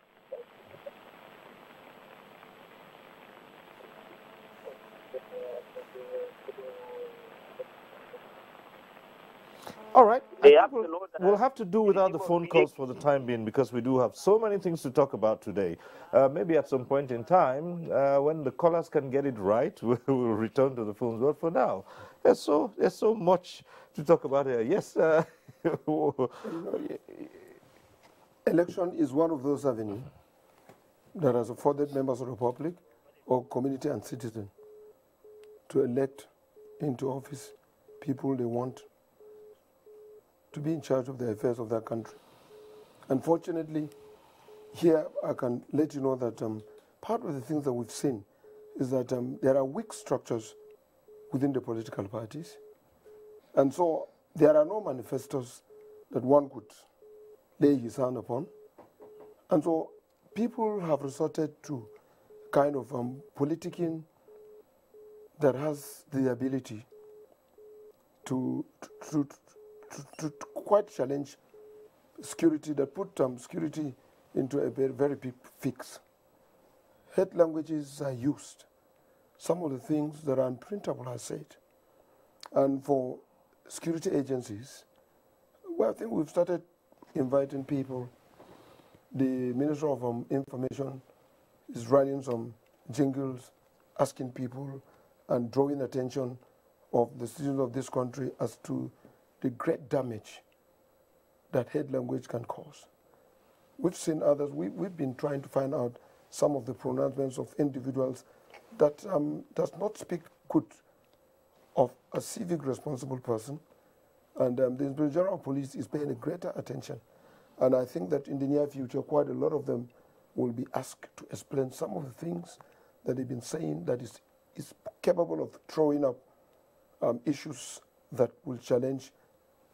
All right. We'll have to do without the phone calls for the time being because we do have so many things to talk about today. Maybe at some point in time, when the callers can get it right, we'll return to the phones. But for now, there's so much to talk about here. Yes. Election is one of those avenues that has afforded members of the public or community and citizens to elect into office people they want to be in charge of the affairs of their country. Unfortunately, here I can let you know that part of the things that we've seen is that there are weak structures within the political parties. And so there are no manifestos that one could lay his hand upon. And so people have resorted to kind of politicking that has the ability to quite challenge security, that put security into a very big fix. Hate languages are used. Some of the things that are unprintable are said. And for security agencies, well, I think we've started inviting people. The Minister of Information is running some jingles, asking people and drawing attention of the citizens of this country as to the great damage that hate language can cause. We've seen others. We've been trying to find out some of the pronouncements of individuals that does not speak good of a civic responsible person. And the Inspector General of Police is paying a greater attention. And I think that in the near future, quite a lot of them will be asked to explain some of the things that they've been saying that is capable of throwing up issues that will challenge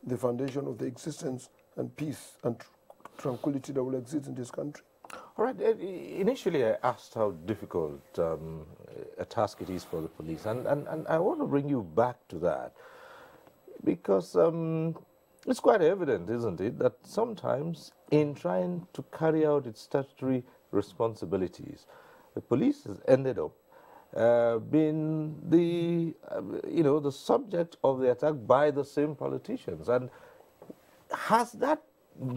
the foundation of the existence and peace and tranquility that will exist in this country. All right. Initially, I asked how difficult a task it is for the police, and I want to bring you back to that because it's quite evident, isn't it, that sometimes in trying to carry out its statutory responsibilities, the police has ended up being the the subject of the attack by the same politicians. And has that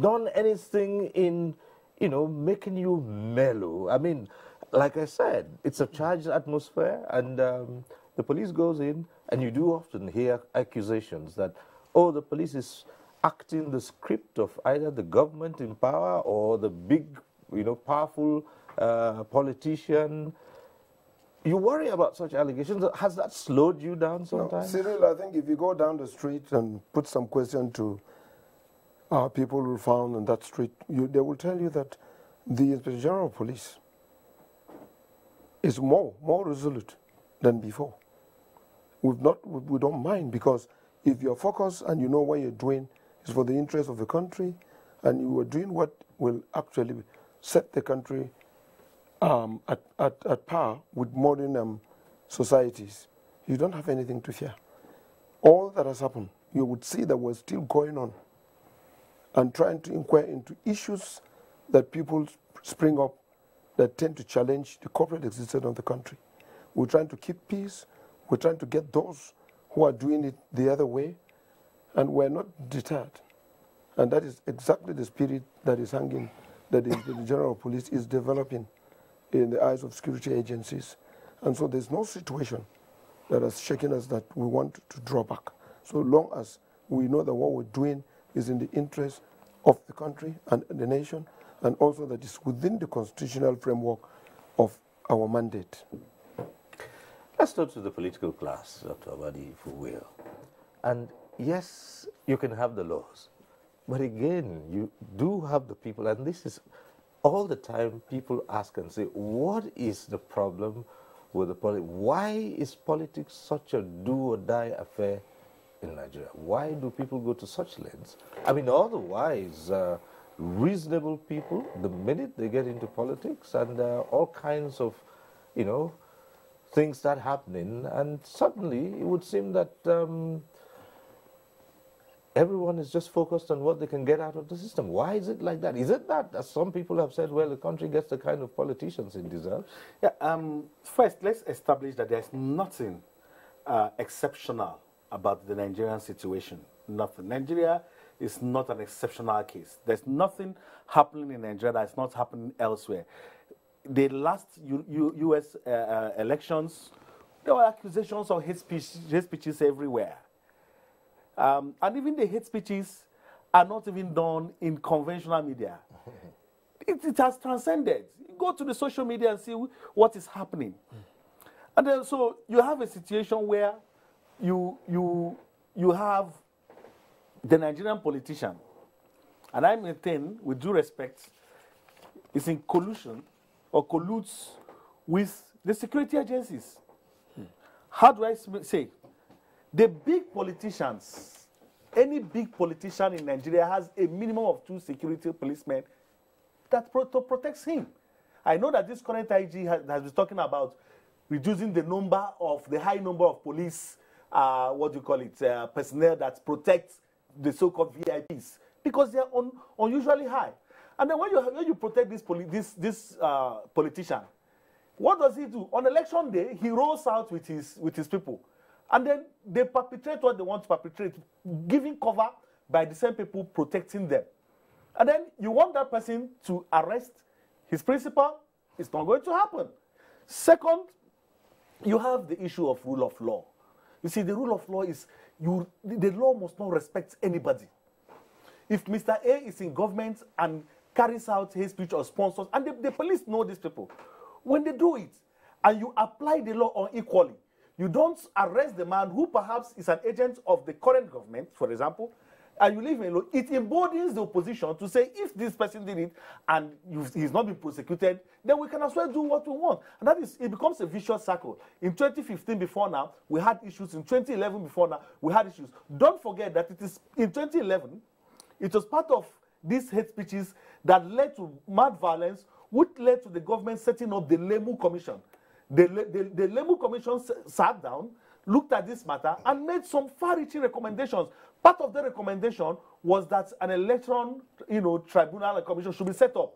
done anything in making you mellow? I mean, like I said, it's a charged atmosphere, and the police goes in, and you do often hear accusations that, oh, the police is acting the script of either the government in power or the big powerful politician. You worry about such allegations. Has that slowed you down sometimes? No, Cyril, I think if you go down the street and put some question to people who found on that street, they will tell you that the Inspector General of Police is more resolute than before. We don't mind, because if you're focused and you know what you're doing is for the interest of the country, and you are doing what will actually set the country at par with modern societies, you don't have anything to fear. All that has happened, you would see that we're still going on and trying to inquire into issues that people spring up that tend to challenge the corporate existence of the country. We're trying to keep peace. We're trying to get those who are doing it the other way, and we're not deterred. And that is exactly the spirit that is hanging, that the General Police is developing in the eyes of security agencies. And so there's no situation that has shaken us that we want to draw back, so long as we know that what we're doing is in the interest of the country and the nation, and also that it's within the constitutional framework of our mandate. Let's go to the political class, Dr. Abadi, if we will. And yes, you can have the laws, but again, you do have the people, and this is all the time people ask and say, what is the problem with the politics? Why is politics such a do-or-die affair in Nigeria? Why do people go to such lengths? I mean, otherwise, reasonable people, the minute they get into politics, and all kinds of, things start happening, and suddenly it would seem that everyone is just focused on what they can get out of the system. Why is it like that? Is it that, as some people have said, well, the country gets the kind of politicians it deserves? Yeah, first, let's establish that there's nothing exceptional about the Nigerian situation. Nothing. Nigeria is not an exceptional case. There's nothing happening in Nigeria that's not happening elsewhere. The last U.S. elections, there were accusations of hate speeches everywhere. And even the hate speeches are not even done in conventional media. It has transcended. You go to the social media and see what is happening. And then, so you have a situation where you have the Nigerian politician, and I maintain, with due respect, is in collusion or colludes with the security agencies. How do I say? The big politicians, any big politician in Nigeria has a minimum of 2 security policemen that protects him. I know that this current IG has been talking about reducing the high number of police, personnel that protect the so-called VIPs, because they are unusually high. And then when you protect this politician, what does he do? On election day, he rolls out with his people. And then they perpetrate what they want to perpetrate, giving cover by the same people protecting them. And then you want that person to arrest his principal, it's not going to happen. Second, you have the issue of rule of law. You see, the rule of law is, the law must not respect anybody. If Mr. A is in government and carries out hate speech or sponsors, and the police know these people, when they do it, and you apply the law unequally, you don't arrest the man who perhaps is an agent of the current government, for example, and you leave him alone. It emboldens the opposition to say, if this person did it and he's not been prosecuted, then we can as well do what we want. And that is, it becomes a vicious circle. In 2015 before now, we had issues. In 2011 before now, we had issues. Don't forget that it is in 2011, it was part of these hate speeches that led to mad violence, which led to the government setting up the Lemu Commission. The Lemu Commission sat down, looked at this matter, and made some far-reaching recommendations. Part of the recommendation was that an electoral, tribunal and commission should be set up.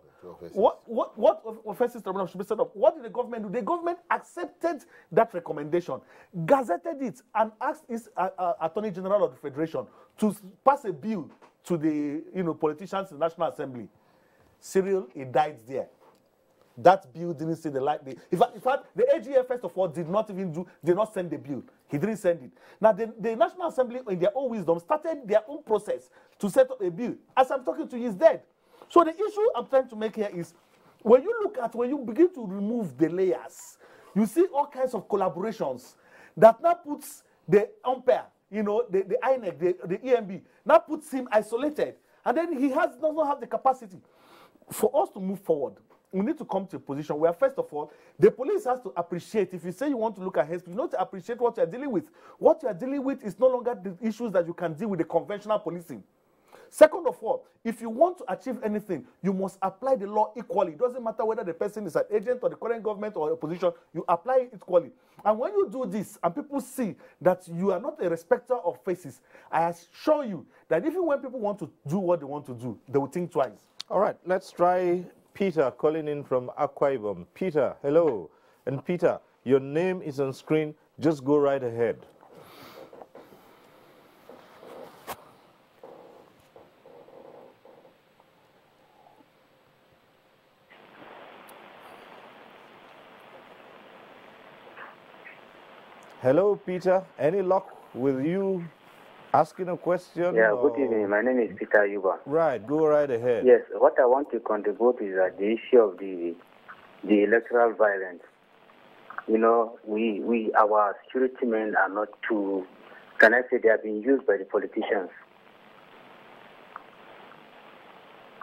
What offenses tribunal should be set up? What did the government do? The government accepted that recommendation, gazetted it, and asked its Attorney General of the Federation to pass a bill to the politicians in the National Assembly. Cyril, it died there. That bill didn't see the light. In fact, the AGF, first of all, did not send the bill. He didn't send it. Now, the National Assembly, in their own wisdom, started their own process to set up a bill. As I'm talking to you, he's dead. So the issue I'm trying to make here is, when you begin to remove the layers, you see all kinds of collaborations that now puts the umpire, you know, the INEC, the EMB, now puts him isolated. And then he doesn't have the capacity. For us to move forward, we need to come to a position where, first of all, the police has to appreciate, if you say you want to look at hate speech, you know, to appreciate what you're dealing with. What you're dealing with is no longer the issues that you can deal with the conventional policing. Second of all, if you want to achieve anything, you must apply the law equally. It doesn't matter whether the person is an agent or the current government or opposition, you apply it equally. And when you do this and people see that you are not a respecter of faces, I assure you that even when people want to do what they want to do, they will think twice. All right, let's try Peter calling in from Akwa Ibom. Peter, hello. And Peter, your name is on screen. Just go right ahead. Hello, Peter. Any luck with you asking a question? Yeah, good evening. My name is Peter Yuba. Right, go right ahead. Yes, what I want to contribute is that the issue of the electoral violence. You know, our security men are not too, can I say they are being used by the politicians.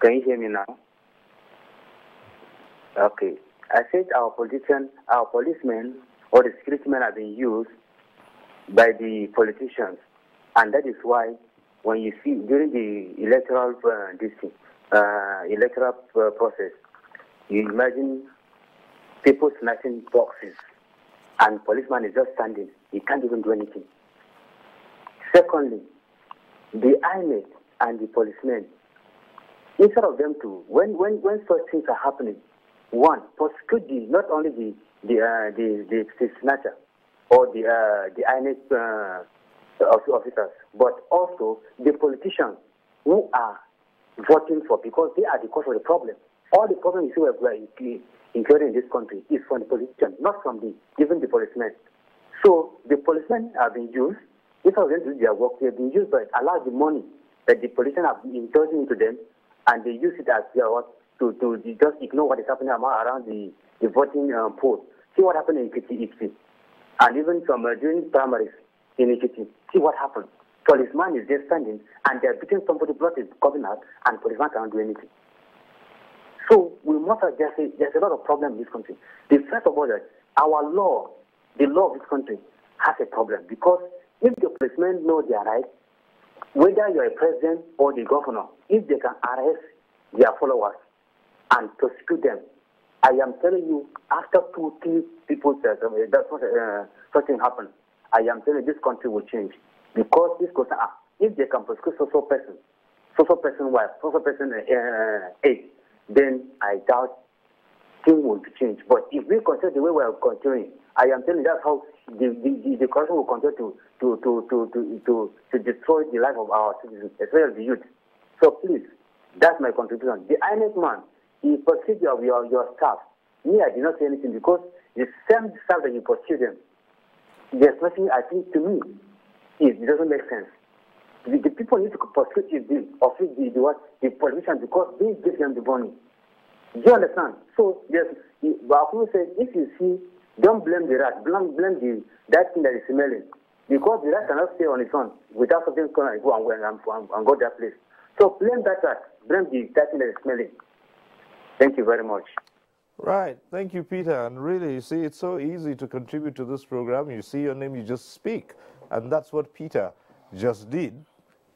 Can you hear me now? Okay. I said our policemen, or the security men are being used by the politicians. And that is why when you see during the electoral process, you imagine people snatching boxes and policeman is just standing. He can't even do anything. Secondly, the INEC and the policemen, instead of them to, when such things are happening, one, prosecute not only the snatcher or the INEC officers, but also the politicians who are voting for, because they are the cause of the problem. All the problems you see we are incurring in this country is from the politicians, not from even the policemen. So the policemen are being used, instead of them to do their work, they are being used, but allow the money that the politicians have been indulging into them, and they use it as their work to just ignore what is happening around the voting polls. See what happened in Ikiti, and even from during primaries in Ikiti. See what happened. Policeman is there standing, and they're beating somebody, blood is coming out, and policeman cannot do anything. So we must have there's a lot of problems in this country. The first of all, that our law, the law of this country, has a problem, because if the policemen know their rights, whether you're a president or the governor, if they can arrest their followers and prosecute them, I am telling you, after 2-3 people something happens, I am telling you this country will change. Because this goes, if they can prosecute social person wife, social person age, then I doubt things will change. But if we continue the way we are continuing, I am telling you that's how the corruption will continue to destroy the life of our citizens, especially the youth. So please, that's my contribution. The INEC man, he pursued your staff. Me, I did not say anything, because the same staff that you pursue them, there's nothing, I think, to me, it doesn't make sense. The people need to pursue the politicians, because they give them the money. Do you understand? So, yes, Baku said, if you see, don't blame the rat, blame that thing that is smelling. Because the rat cannot stay on its own without something going to go and go that place. So blame that rat, blame that thing that is smelling. Thank you very much. Right. Thank you, Peter. And really, you see, it's so easy to contribute to this program. You see your name, you just speak. And that's what Peter just did,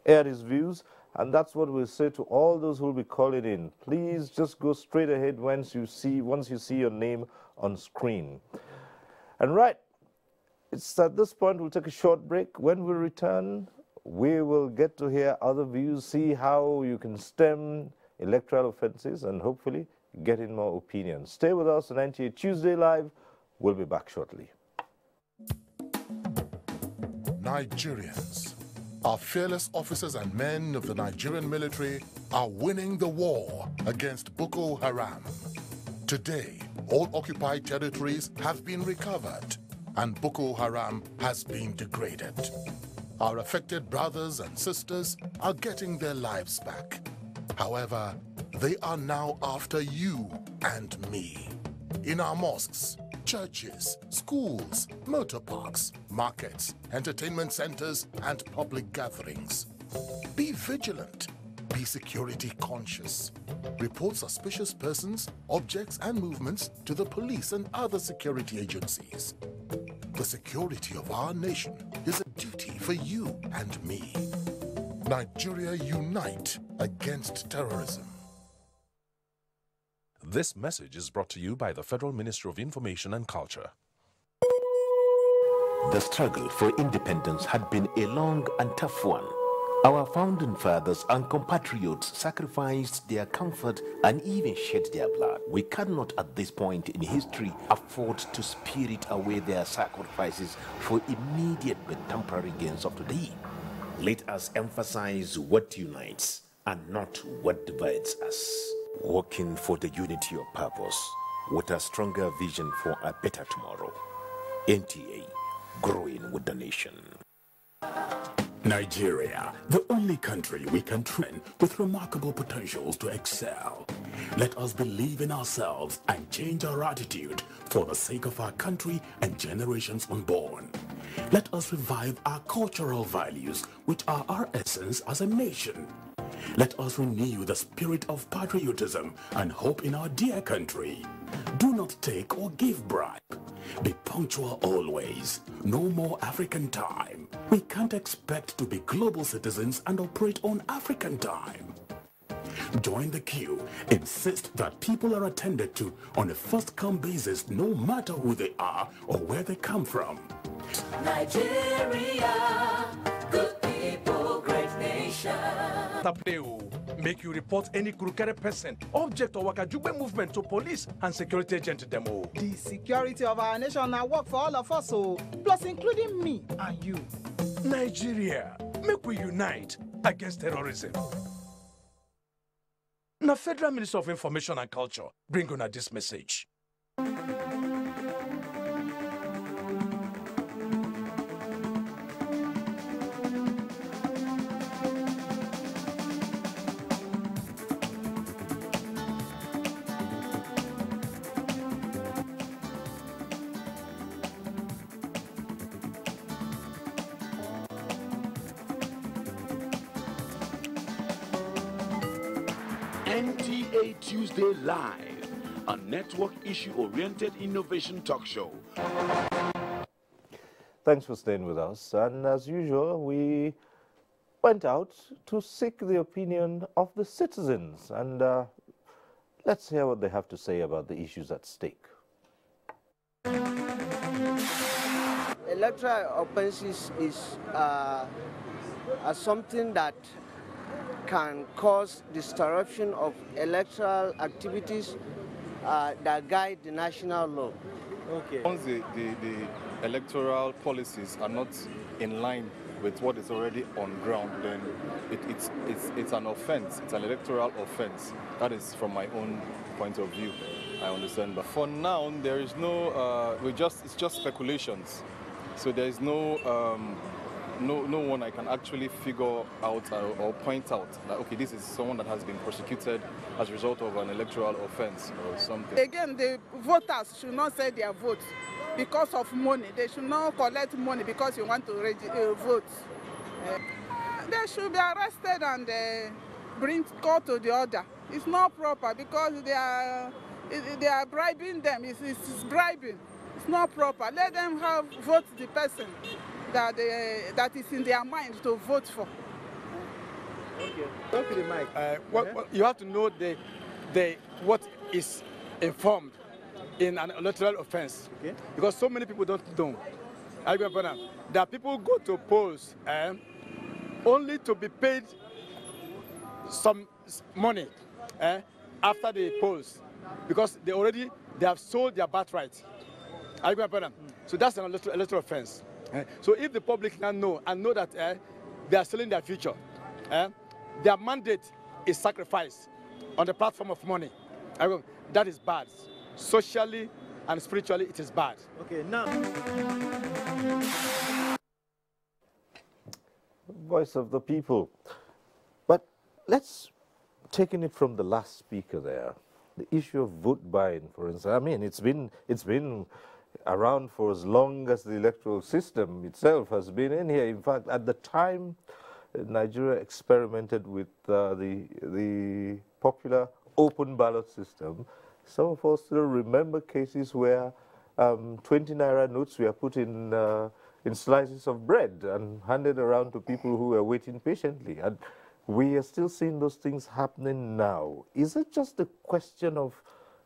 aired his views. And that's what we'll say to all those who will be calling in. Please just go straight ahead once you see your name on screen. And right, it's at this point we'll take a short break. When we return, we will get to hear other views, see how you can stem electoral offenses, and hopefully get in more opinions. Stay with us on NTA Tuesday Live. We'll be back shortly. Nigerians, our fearless officers and men of the Nigerian military are winning the war against Boko Haram. Today, all occupied territories have been recovered and Boko Haram has been degraded. Our affected brothers and sisters are getting their lives back. However, They are now after you and me. In our mosques, churches, schools, motor parks, markets, entertainment centers, and public gatherings. Be vigilant. Be security conscious. Report suspicious persons, objects, and movements to the police and other security agencies. The security of our nation is a duty for you and me. Nigeria, unite against terrorism. This message is brought to you by the Federal Ministry of Information and Culture. The struggle for independence had been a long and tough one. Our founding fathers and compatriots sacrificed their comfort and even shed their blood. We cannot at this point in history afford to spirit away their sacrifices for immediate but temporary gains of today. Let us emphasize what unites and not what divides us. Working for the unity of purpose with a stronger vision for a better tomorrow. NTA, growing with the nation. Nigeria, the only country we can train with remarkable potentials to excel. Let us believe in ourselves and change our attitude for the sake of our country and generations unborn. Let us revive our cultural values, which are our essence as a nation. Let us renew the spirit of patriotism and hope in our dear country. Do not take or give bribe. Be punctual always. No more African time. We can't expect to be global citizens and operate on African time. Join the queue. Insist that people are attended to on a first-come basis, no matter who they are or where they come from. Nigeria, good people, great nation. Make you report any crooked person, object or wakajube movement to police and security agent demo. The security of our nation now work for all of us, plus including me and you. Nigeria, make we unite against terrorism. Now, Federal Minister of Information and Culture bring on this message. NTA Tuesday Live, a network issue-oriented innovation talk show. Thanks for staying with us. And as usual, we went out to seek the opinion of the citizens. And let's hear what they have to say about the issues at stake. Electoral offenses is something that can cause disruption of electoral activities that guide the national law. Okay. Once the electoral policies are not in line with what is already on ground, then it's an offense. It's an electoral offense. That is from my own point of view. I understand. But for now, there is no. It's just speculations. So there is no. No one I can actually figure out or point out that, okay, this is someone that has been prosecuted as a result of an electoral offense or something. Again, the voters should not say their vote because of money. They should not collect money because you want to vote. They should be arrested and bring court to the order. It's not proper because they are bribing them. It's bribing. It's not proper. Let them vote the person that is in their mind to vote for. Okay. Talk to the mic. What you have to know what is informed in an electoral offense. Okay. Because so many people don't know. There are people who go to polls only to be paid some money after the polls because they have sold their birthright. So that's an electoral offense. So if the public now know that they are selling their future, their mandate is sacrificed on the platform of money. That is bad. Socially and spiritually, it is bad. Okay, now. Voice of the people. But let's taking it from the last speaker there, the issue of vote buying, for instance, I mean, it's been around for as long as the electoral system itself has been in here. In fact, at the time Nigeria experimented with the popular open ballot system, some of us still remember cases where 20 naira notes were put in slices of bread and handed around to people who were waiting patiently. And we are still seeing those things happening now. Is it just a question of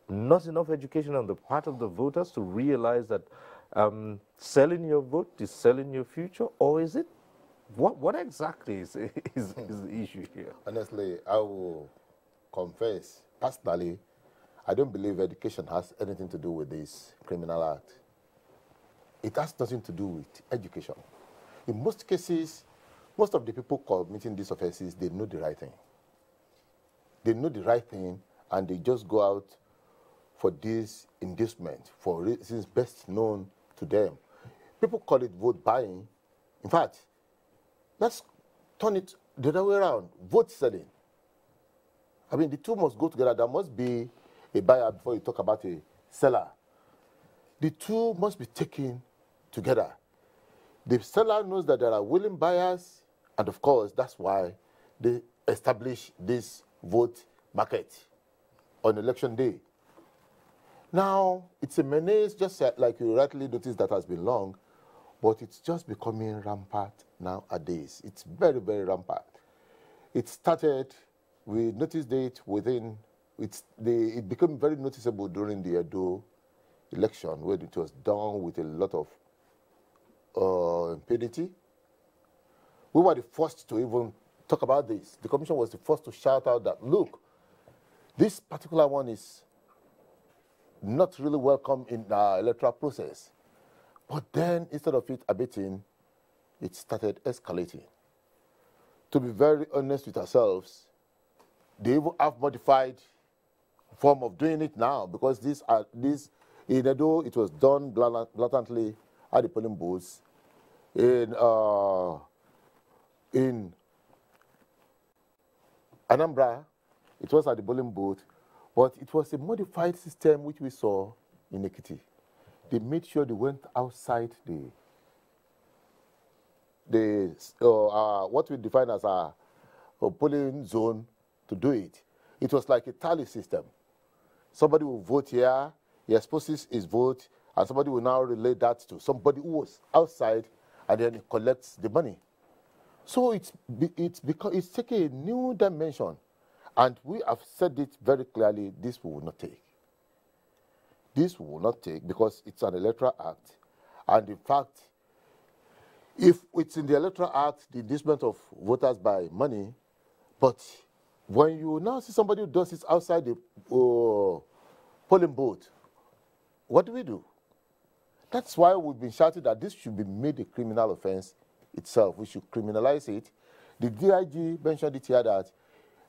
not enough education on the part of the voters to realize that selling your vote is selling your future, or is it, what exactly is the issue here? Honestly, I will confess, personally, I don't believe education has anything to do with this criminal act. It has nothing to do with education. In most cases, most of the people committing these offenses, they know the right thing. They know the right thing, and they just go out for this inducement for reasons best known to them. People call it vote buying. In fact, let's turn it the other way around, vote selling. I mean, the two must go together. There must be a buyer before you talk about a seller. The two must be taken together. The seller knows that there are willing buyers, and of course, that's why they establish this vote market on election day. Now, it's a menace, just like you rightly noticed, that has been long, but it's just becoming rampant nowadays. It's very, very rampant. It started, we noticed it within, it became very noticeable during the Edo election, where it was done with a lot of impunity. We were the first to even talk about this. The commission was the first to shout out that, look, this particular one is not really welcome in the electoral process. But then, instead of it abating, it started escalating. To be very honest with ourselves, they even have modified form of doing it now, because this in Edo, it was done blatantly at the polling booths. In Anambra, it was at the polling booth, but it was a modified system which we saw in Ekiti. They made sure they went outside what we define as a polling zone to do it. It was like a tally system. Somebody will vote here, he exposes his vote, and somebody will now relay that to somebody who was outside, and then he collects the money. So it's taking a new dimension, and we have said it very clearly, this we will not take. This we will not take because it's an electoral act, and in fact, if it's in the electoral act, the inducement of voters by money, but when you now see somebody who does this outside the polling booth, what do we do? That's why we've been shouting that this should be made a criminal offense itself. We should criminalize it. The DIG mentioned it here that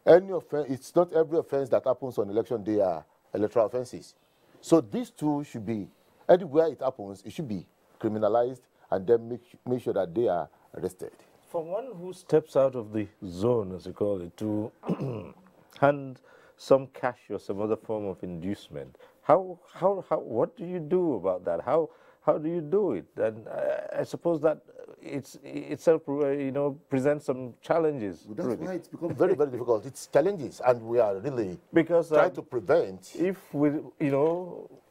any offense, it's not every offense that happens on election day are electoral offenses. So these two should be, anywhere it happens, it should be criminalized, and then make sure that they are arrested. For one who steps out of the zone, as you call it, to hand some cash or some other form of inducement, what do you do about that? How do you do it? And I suppose that itself, presents some challenges. Well, that's really. why it's become very, very difficult. It's challenges, and we are really trying to prevent. If we,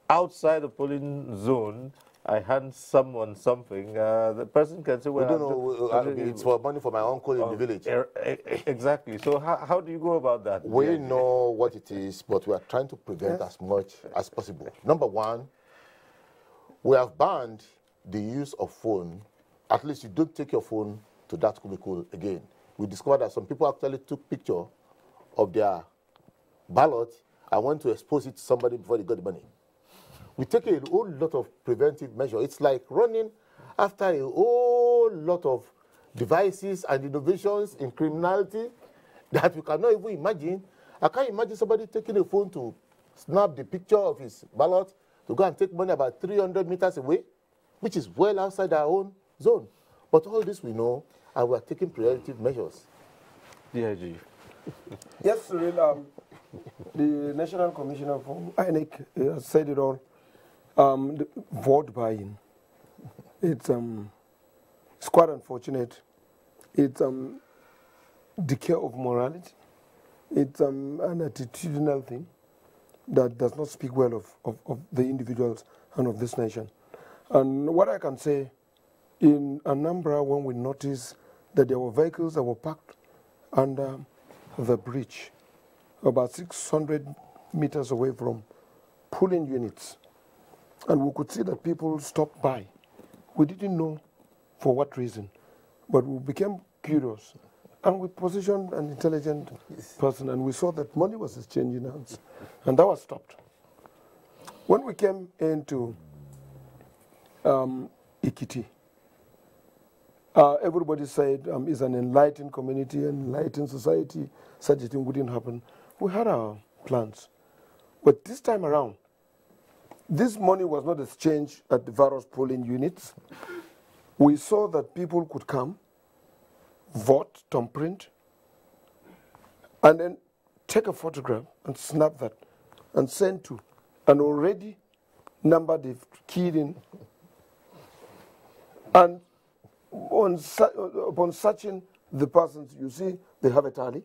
outside the polling zone, I hand someone something, the person can say, well, we don't know, it's for money for my uncle in the village. Exactly. So how do you go about that? We know what it is, but we are trying to prevent as much as possible. Number one, we have banned the use of phone. At least you don't take your phone to that cubicle again. We discovered that some people actually took picture of their ballot and went to expose it to somebody before they got the money. We take a whole lot of preventive measures. It's like running after a whole lot of devices and innovations in criminality that you cannot even imagine. I can't imagine somebody taking a phone to snap the picture of his ballot to go and take money about 300 meters away, which is well outside our own zone. But all this we know, and we are taking preventive measures. DIG. Yes, Cyril, the National Commissioner for INEC has said it all. The vote buying. It's quite unfortunate. It's decay of morality. It's an attitudinal thing that does not speak well of the individuals and of this nation. And what I can say, in Anambra, when we noticed that there were vehicles that were parked under the bridge, about 600 meters away from polling units, and we could see that people stopped by. We didn't know for what reason, but we became curious. And we positioned an intelligent person, and we saw that money was exchanging hands, and that was stopped. When we came into Ikiti, everybody said it's an enlightened community, enlightened society, such a thing wouldn't happen. We had our plans. But this time around, this money was not exchanged at the various polling units. We saw that people could come, vote, thumbprint, and then take a photograph and snap that and send to an already number they've keyed in. And upon searching the persons, you see they have a tally.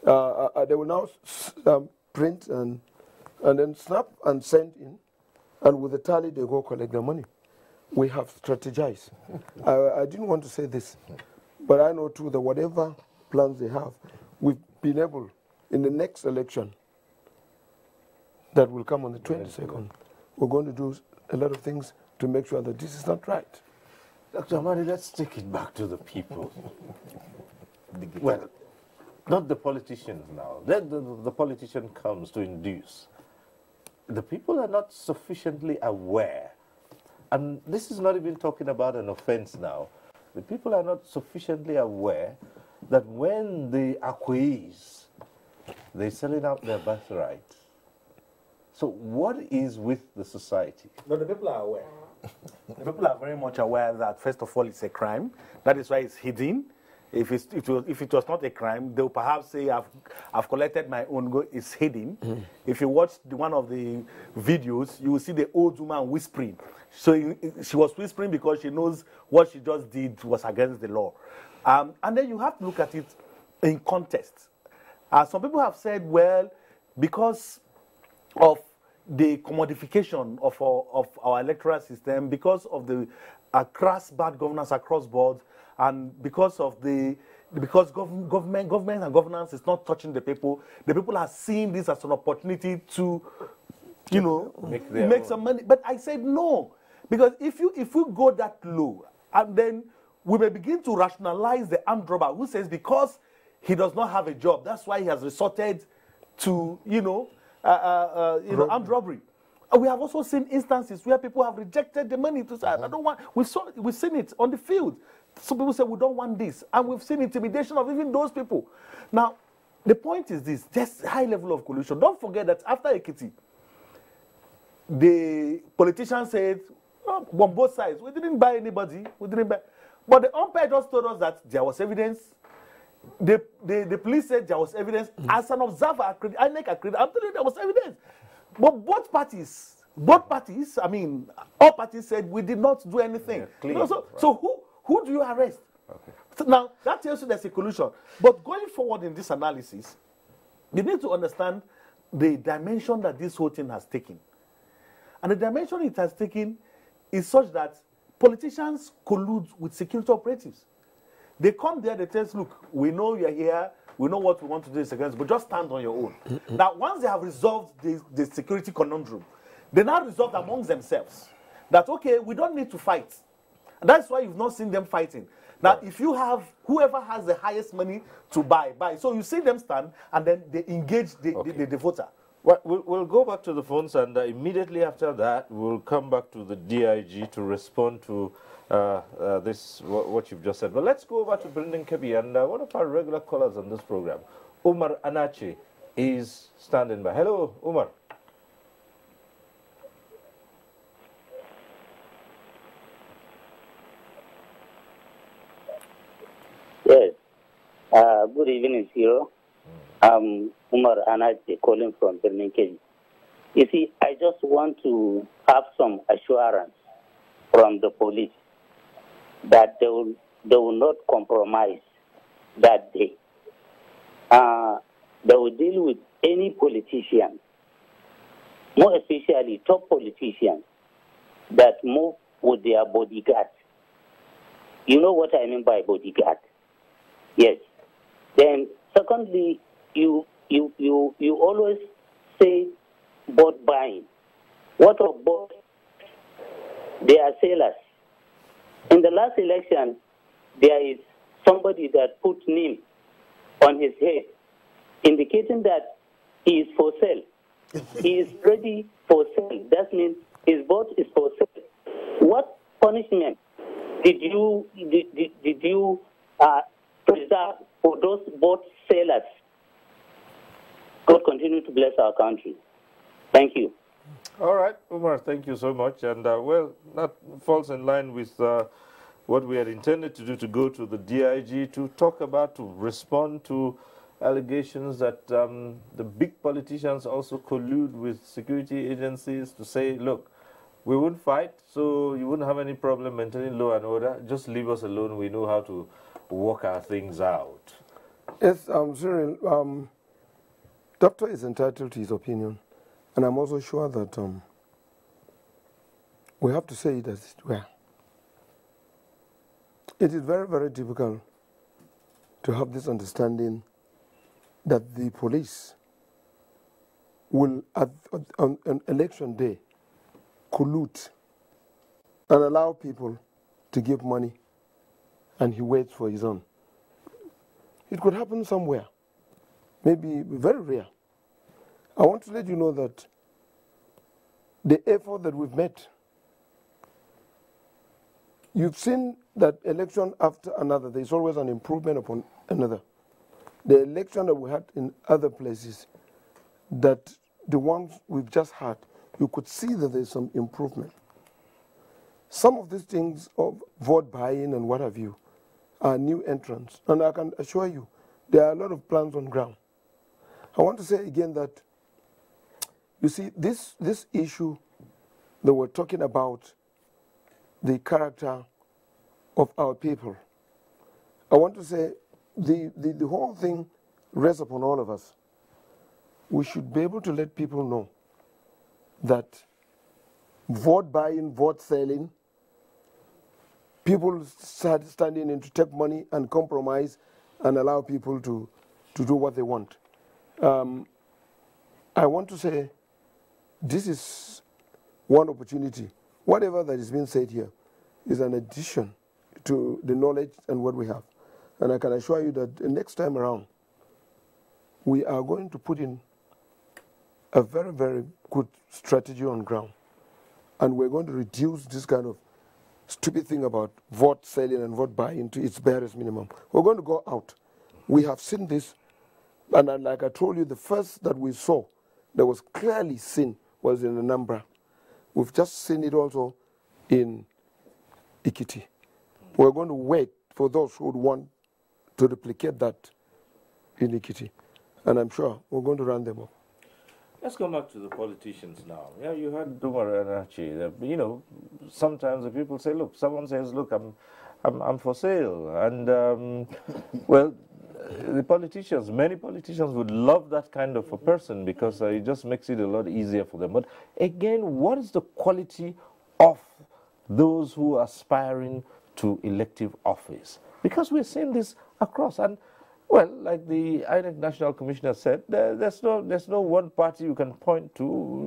They will now print and then snap and send in. And with the tally, they go collect the money. We have strategized. I didn't want to say this, but I know too that whatever plans they have, we've been able, in the next election that will come on the 22nd, we're going to do a lot of things to make sure that this is not right. Dr. Amadi, let's take it back to the people. Well, not the politicians now. Then the politician comes to induce. The people are not sufficiently aware. And this is not even talking about an offense now. The people are not sufficiently aware that when they acquiesce, they're selling out their birthright. So what is with the society? No, the people are aware. The people are very much aware that, first of all, it's a crime. That is why it's hidden. If it was not a crime, they'll perhaps say, I've collected my own, it's hidden. If you watch one of the videos, you will see the old woman whispering. So she was whispering because she knows what she just did was against the law. And then you have to look at it in context. Some people have said, well, because of the commodification of our electoral system, because of the crass bad governance across board, and because government and governance is not touching the people are seeing this as an opportunity to, make some money. But I said no, because if we go that low, and then we may begin to rationalize the armed robber who says because he does not have a job, that's why he has resorted to, armed robbery. We have also seen instances where people have rejected the money to say, I don't want. We've seen it on the field. Some people say we don't want this, and we've seen intimidation of even those people. Now, the point is this: just high level of collusion. Don't forget that after Ekiti, the politicians said, on both sides, we didn't buy anybody, but the umpire just told us that there was evidence. The police said there was evidence. As an observer, I'm telling you there was evidence. But both parties, I mean, all parties said we did not do anything. So who do you arrest? Okay. So now, that tells you there's a collusion. But going forward in this analysis, you need to understand the dimension that this whole thing has taken. And the dimension it has taken is such that politicians collude with security operatives. They come there, they tell us, look, we know you're here, we know what we want to do is against, but just stand on your own. Now, once they have resolved the security conundrum, they now resolve amongst themselves that, okay, we don't need to fight. And that's why you've not seen them fighting. Now, if you have, whoever has the highest money to buy. So you see them stand, and then they engage the voter. Well, we'll go back to the phones, and immediately after that, we'll come back to the DIG to respond to what you've just said. But let's go over to Brendan Kebi, and one of our regular callers on this program, Umar Anache, is standing by. Hello, Umar. Yes. Good evening, Hero. Umar Anaje calling from Birmingham. You see, I just want to have some assurance from the police that they will not compromise that day. They will deal with any politician, more especially top politicians, that move with their bodyguard. You know what I mean by bodyguard? Yes. Then, secondly, you always say vote buying. What of vote? They are sellers. In the last election, there is somebody that put name on his head, indicating that he is for sale. He is ready for sale. That means his vote is for sale. What punishment did you preserve for those vote sellers? God continue to bless our country. Thank you. All right, Umar, thank you so much. And well, that falls in line with what we had intended to do, to go to the DIG to talk about, to respond to allegations that the big politicians also collude with security agencies to say, look, we won't fight, so you wouldn't have any problem maintaining law and order. Just leave us alone. We know how to work our things out. Yes, Cyril, Doctor is entitled to his opinion. And I'm also sure that we have to say it as it were. It is very, very difficult to have this understanding that the police will, on election day, collude and allow people to give money and he waits for his own. It could happen somewhere, maybe very rare. I want to let you know that the effort that we've made, you've seen that election after another, there's always an improvement upon another. The election that we had in other places, that the ones we've just had, you could see that there's some improvement. Some of these things of vote buying and what have you are new entrants. And I can assure you, there are a lot of plans on ground. I want to say again that, you see, this issue that we're talking about, the character of our people, I want to say the whole thing rests upon all of us. We should be able to let people know that vote buying, vote selling, people start standing in to take money and compromise and allow people to do what they want. I want to say this is one opportunity. Whatever that is being said here is an addition to the knowledge and what we have. And I can assure you that the next time around, we are going to put in a very, very good strategy on ground. And we're going to reduce this kind of stupid thing about vote selling and vote buying to its barest minimum. We're going to go out. We have seen this, and like I told you, the first that we saw that was clearly seen was in Anambra. We've just seen it also in Ikiti. We're going to wait for those who would want to replicate that in Ikiti. And I'm sure we're going to run them up. Let's go back to the politicians now. Yeah, you heard Dumar and Archie. You know, sometimes the people say, look, someone says, look, I'm for sale. And, well, the politicians, many politicians would love that kind of a person because it just makes it a lot easier for them. But again, what is the quality of those who are aspiring to elective office? Because we're seeing this across. And, well, like the INEC National Commissioner said, there's no one party you can point to,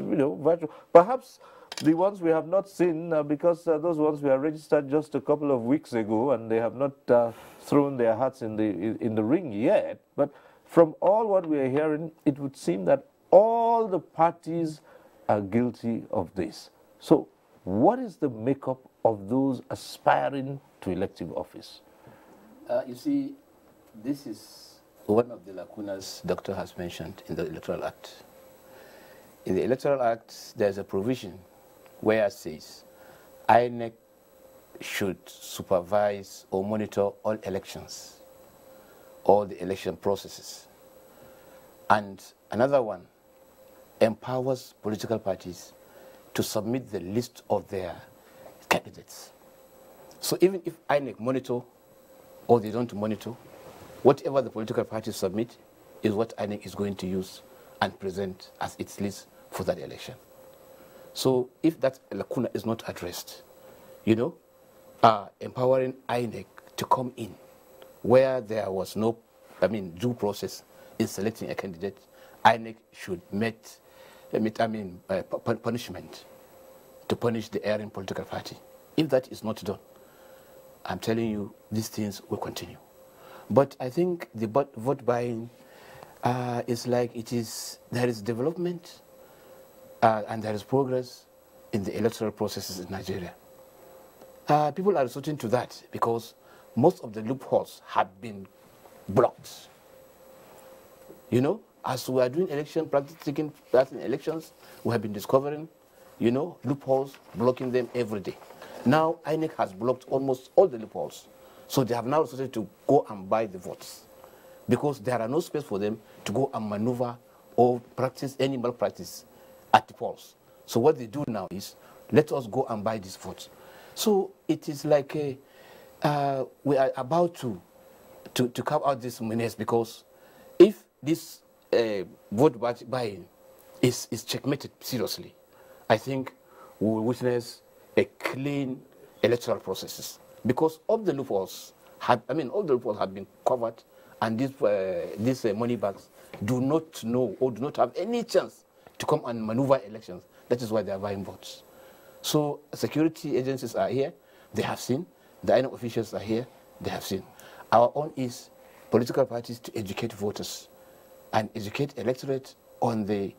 you know, perhaps the ones we have not seen, because those ones were registered just a couple of weeks ago, and they have not thrown their hats in the ring yet. But from all what we are hearing, it would seem that all the parties are guilty of this. So, what is the makeup of those aspiring to elective office? You see, this is one of the lacunas Doctor has mentioned in the Electoral Act. In the Electoral Act, there's a provision where it says INEC should supervise or monitor all elections, all the election processes. And another one empowers political parties to submit the list of their candidates. So even if INEC monitor or they don't monitor, whatever the political parties submit is what INEC is going to use and present as its list for that election. So if that lacuna is not addressed, empowering INEC to come in where there was no, due process in selecting a candidate, INEC should punishment to punish the erring political party. If that is not done, I'm telling you, these things will continue. But I think the vote buying is like there is development and there is progress in the electoral processes in Nigeria. People are resorting to that because most of the loopholes have been blocked. As we are doing taking part in elections, we have been discovering, loopholes, blocking them every day. Now, INEC has blocked almost all the loopholes. So they have now resorted to go and buy the votes because there are no space for them to go and maneuver or practice any malpractice at the polls. So what they do now is, let us go and buy these votes. So it is like we are about to carve out this menace, because if this vote buying is checkmated seriously, I think we will witness a clean electoral processes, because all the loopholes have been covered, and these money bags do not know or do not have any chance to come and maneuver elections. That is why they are buying votes. So security agencies are here, they have seen. The INEC officials are here, they have seen. Our own is political parties to educate voters and educate electorate on the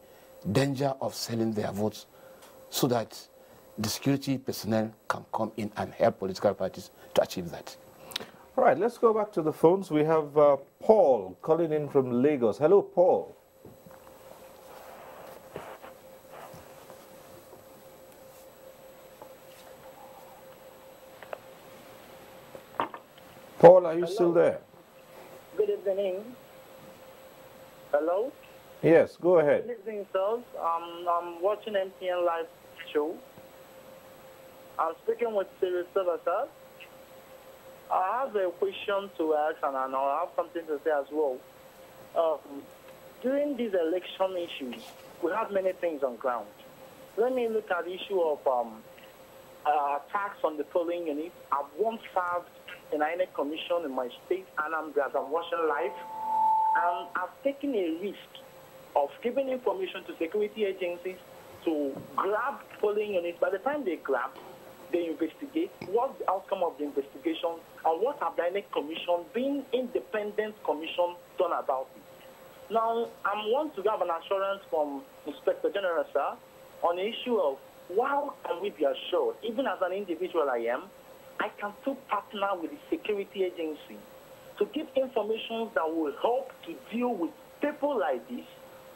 danger of selling their votes, so that the security personnel can come in and help political parties to achieve that. All right, let's go back to the phones. We have Paul calling in from Lagos. Hello, Paul. Paul, are you still there? Good evening. Hello? Yes, go ahead. Good evening, sirs. I'm watching NTA live show. I'm speaking with Siri Silver. I have a question to ask, and I have something to say as well. During these election issues, we have many things on ground. Let me look at the issue of attacks on the polling unit. I've once served in INEC commission in my state, Anambra, as I'm watching live, and I've taken a risk of giving information to security agencies to grab polling units. By the time they grab, they investigate. What's the outcome of the investigation, and what have the INEC commission, being independent commission, done about it? Now, I want to have an assurance from Inspector General, sir, on the issue of how can we be assured, even as an individual I am, I can still partner with the security agency to give information that will help to deal with people like this,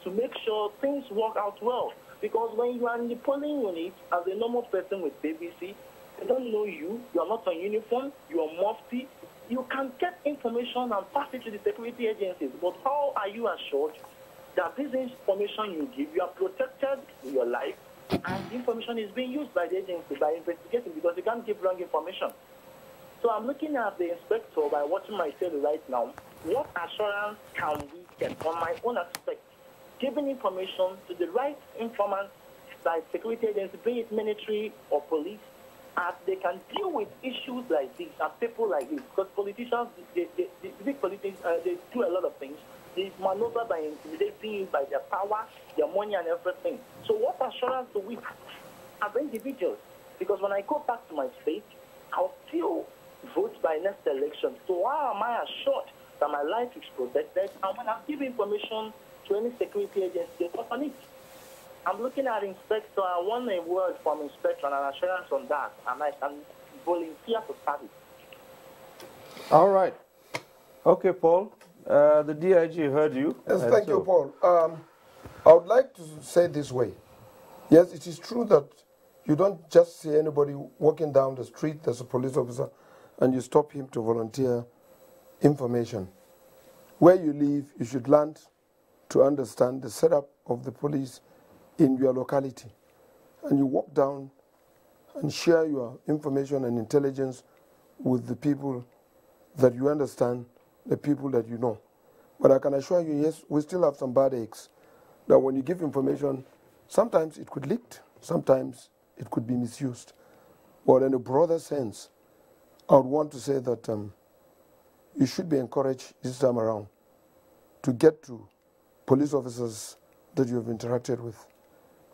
to make sure things work out well. Because when you are in the polling unit as a normal person with BBC, they don't know you, you are not on uniform, you are mufti, you can get information and pass it to the security agencies. But how are you assured that this information you give, you are protected in your life, and the information is being used by the agency, by investigating, because you can't give wrong information? So I'm looking at the inspector by watching my tele right now. What assurance can we get on my own aspect, giving information to the right informants, like security agencies, be it military or police, as they can deal with issues like this and people like this? Because politicians, the big politicians, they do a lot of things. They maneuver by intimidating you by their power, their money, and everything. So what assurance do we have as individuals? Because when I go back to my state, I'll still vote by next election. So how am I assured that my life is protected? And when I give information to any security agency, they work on it. I'm looking at Inspector. I want a word from Inspector and an assurance on that, and I can volunteer to start it. All right. Okay, Paul. The DIG heard you. Yes, thank you, Paul. I would like to say this way. Yes, it is true that you don't just see anybody walking down the street, there's a police officer, and you stop him to volunteer information. Where you live, you should land to understand the setup of the police in your locality. And you walk down and share your information and intelligence with the people that you understand, the people that you know. But I can assure you, yes, we still have some bad eggs. That when you give information, sometimes it could leak, sometimes it could be misused. But in a broader sense, I would want to say that you should be encouraged this time around to get to police officers that you have interacted with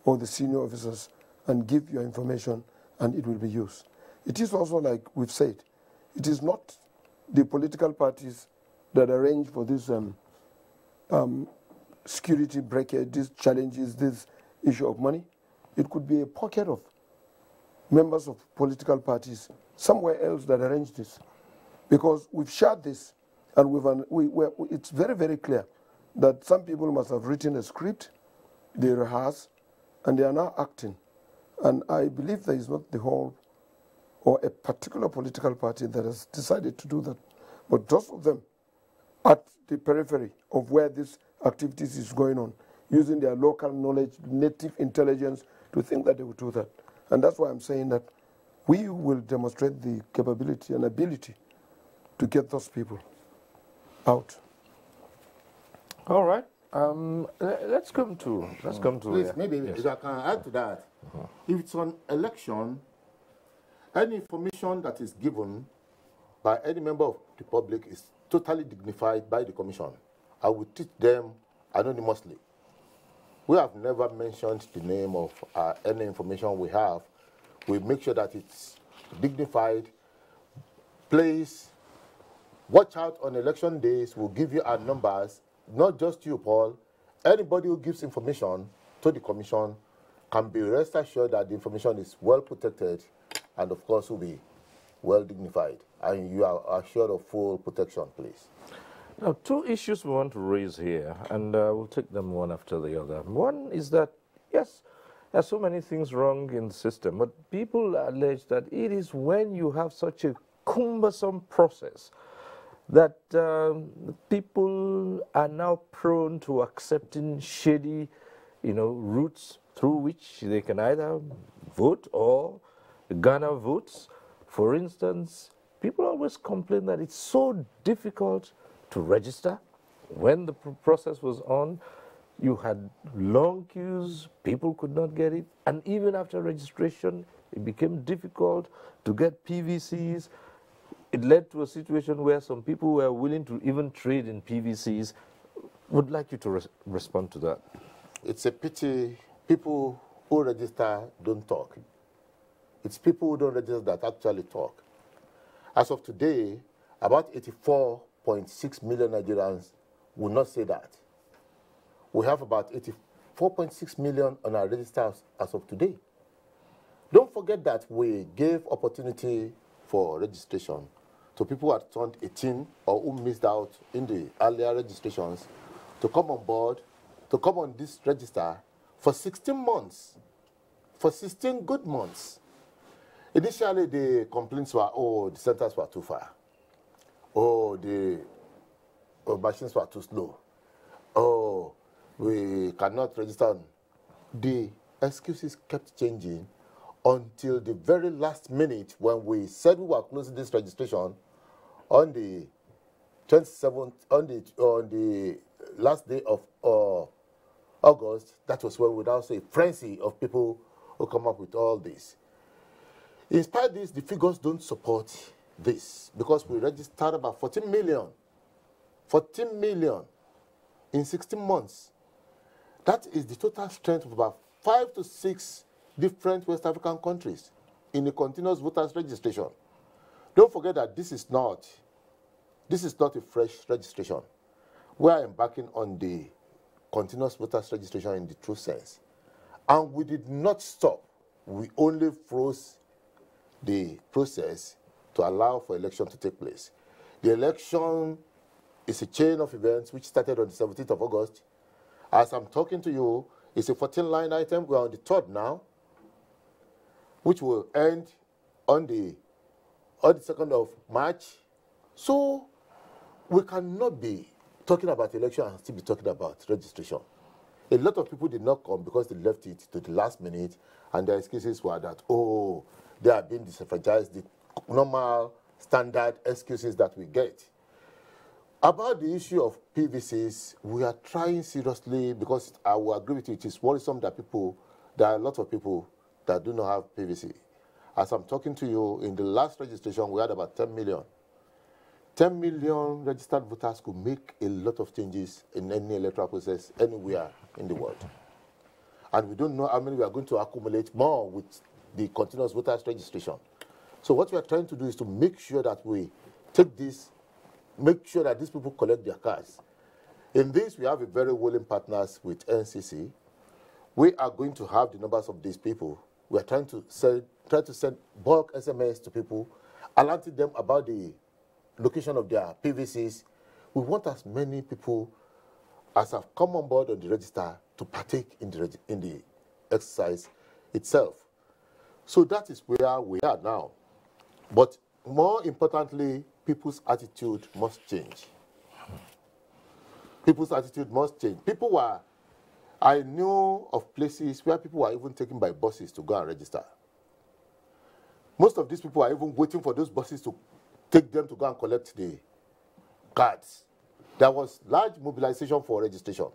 or the senior officers and give your information, and it will be used. It is also, like we've said, it is not the political parties that arrange for this security breakage, these challenges, this issue of money. It could be a pocket of members of political parties somewhere else that arrange this. Because we've shared this, and it's very, very clear that some people must have written a script, they rehearse, and they are now acting. And I believe there is not the whole or a particular political party that has decided to do that. But those of them at the periphery of where this activities is going on, using their local knowledge, native intelligence to think that they will do that. And that's why I'm saying that we will demonstrate the capability and ability to get those people out. All right. Let's come to please, maybe if I can add to that. If it's on election, any information that is given by any member of the public is totally dignified by the commission. I will treat them anonymously. We have never mentioned the name of any information we have. We make sure that it's dignified. Please watch out on election days. We'll give you our numbers, not just you, Paul. Anybody who gives information to the commission can be rest assured that the information is well protected and, of course, will be well dignified. And you are assured of full protection, please. Now, two issues we want to raise here, and we'll take them one after the other. One is that, yes, there are so many things wrong in the system, but people allege that it is when you have such a cumbersome process that people are now prone to accepting shady, routes through which they can either vote or garner votes. For instance, people always complain that it's so difficult to register. When the process was on, you had long queues, people could not get it, and even after registration, it became difficult to get PVCs. It led to a situation where some people were willing to even trade in PVCs. Would like you to respond to that. It's a pity people who register don't talk. It's people who don't register that actually talk. As of today, about 84.6 million Nigerians will not say that. We have about 84.6 million on our registers as of today. Don't forget that we gave opportunity for registration to people who had turned 18 or who missed out in the earlier registrations to come on board, to come on this register for 16 months, for 16 good months. Initially, the complaints were, oh, the centers were too far. Oh, the machines were too slow. Oh, we cannot register. The excuses kept changing until the very last minute when we said we were closing this registration on the 27th, on the last day of August. That was when we now say frenzy of people who come up with all this. In spite of this, the figures don't support this because we registered about 14 million in 16 months. That is the total strength of about 5 to 6 different West African countries in the continuous voters registration. Don't forget that this is not a fresh registration. We are embarking on the continuous voters registration in the true sense. And we did not stop. We only froze the process to allow for election to take place. The election is a chain of events which started on the 17th of August. As I'm talking to you, it's a 14-line item. We're on the 3rd now, which will end on the 2nd of March. So we cannot be talking about election and still be talking about registration. A lot of people did not come because they left it to the last minute, and their excuses were that, oh, they are being disenfranchised, the normal standard excuses that we get. About the issue of PVCs, we are trying seriously, because I will agree with you, it is worrisome that there are a lot of people that do not have PVC. As I'm talking to you, in the last registration, we had about 10 million. 10 million registered voters could make a lot of changes in any electoral process anywhere in the world. And we don't know how many we are going to accumulate more with the continuous voters registration. So what we are trying to do is to make sure that we take this, make sure that these people collect their cards. In this, we have a very willing partners with NCC. We are going to have the numbers of these people. We are trying to send bulk SMS to people, alerting them about the location of their PVCs. We want as many people as have come on board on the register to partake in the exercise itself. So that is where we are now. But more importantly, people's attitude must change. People's attitude must change. I know of places where people are even taken by buses to go and register. Most of these people are even waiting for those buses to take them to go and collect the cards. There was large mobilization for registration,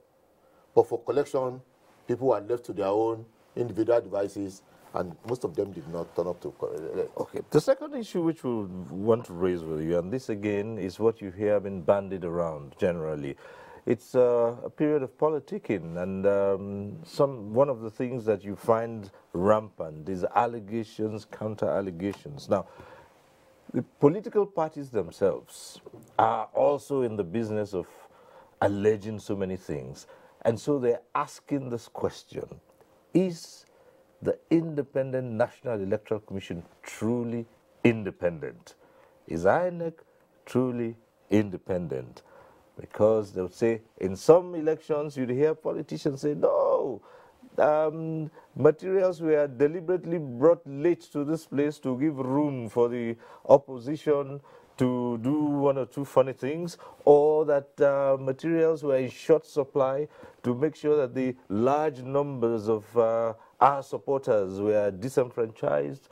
but for collection, people were left to their own individual devices, and most of them did not turn up to collect. Okay. The second issue which we want to raise with you, and this again is what you hear been bandied around generally. It's a period of politicking, and one of the things that you find rampant is allegations, counter-allegations. Now, the political parties themselves are also in the business of alleging so many things, and so they're asking this question: is the Independent National Electoral Commission truly independent? Is INEC truly independent? Because they would say, in some elections, you'd hear politicians say, no, materials were deliberately brought late to this place to give room for the opposition to do one or two funny things, or that materials were in short supply to make sure that the large numbers of our supporters were disenfranchised.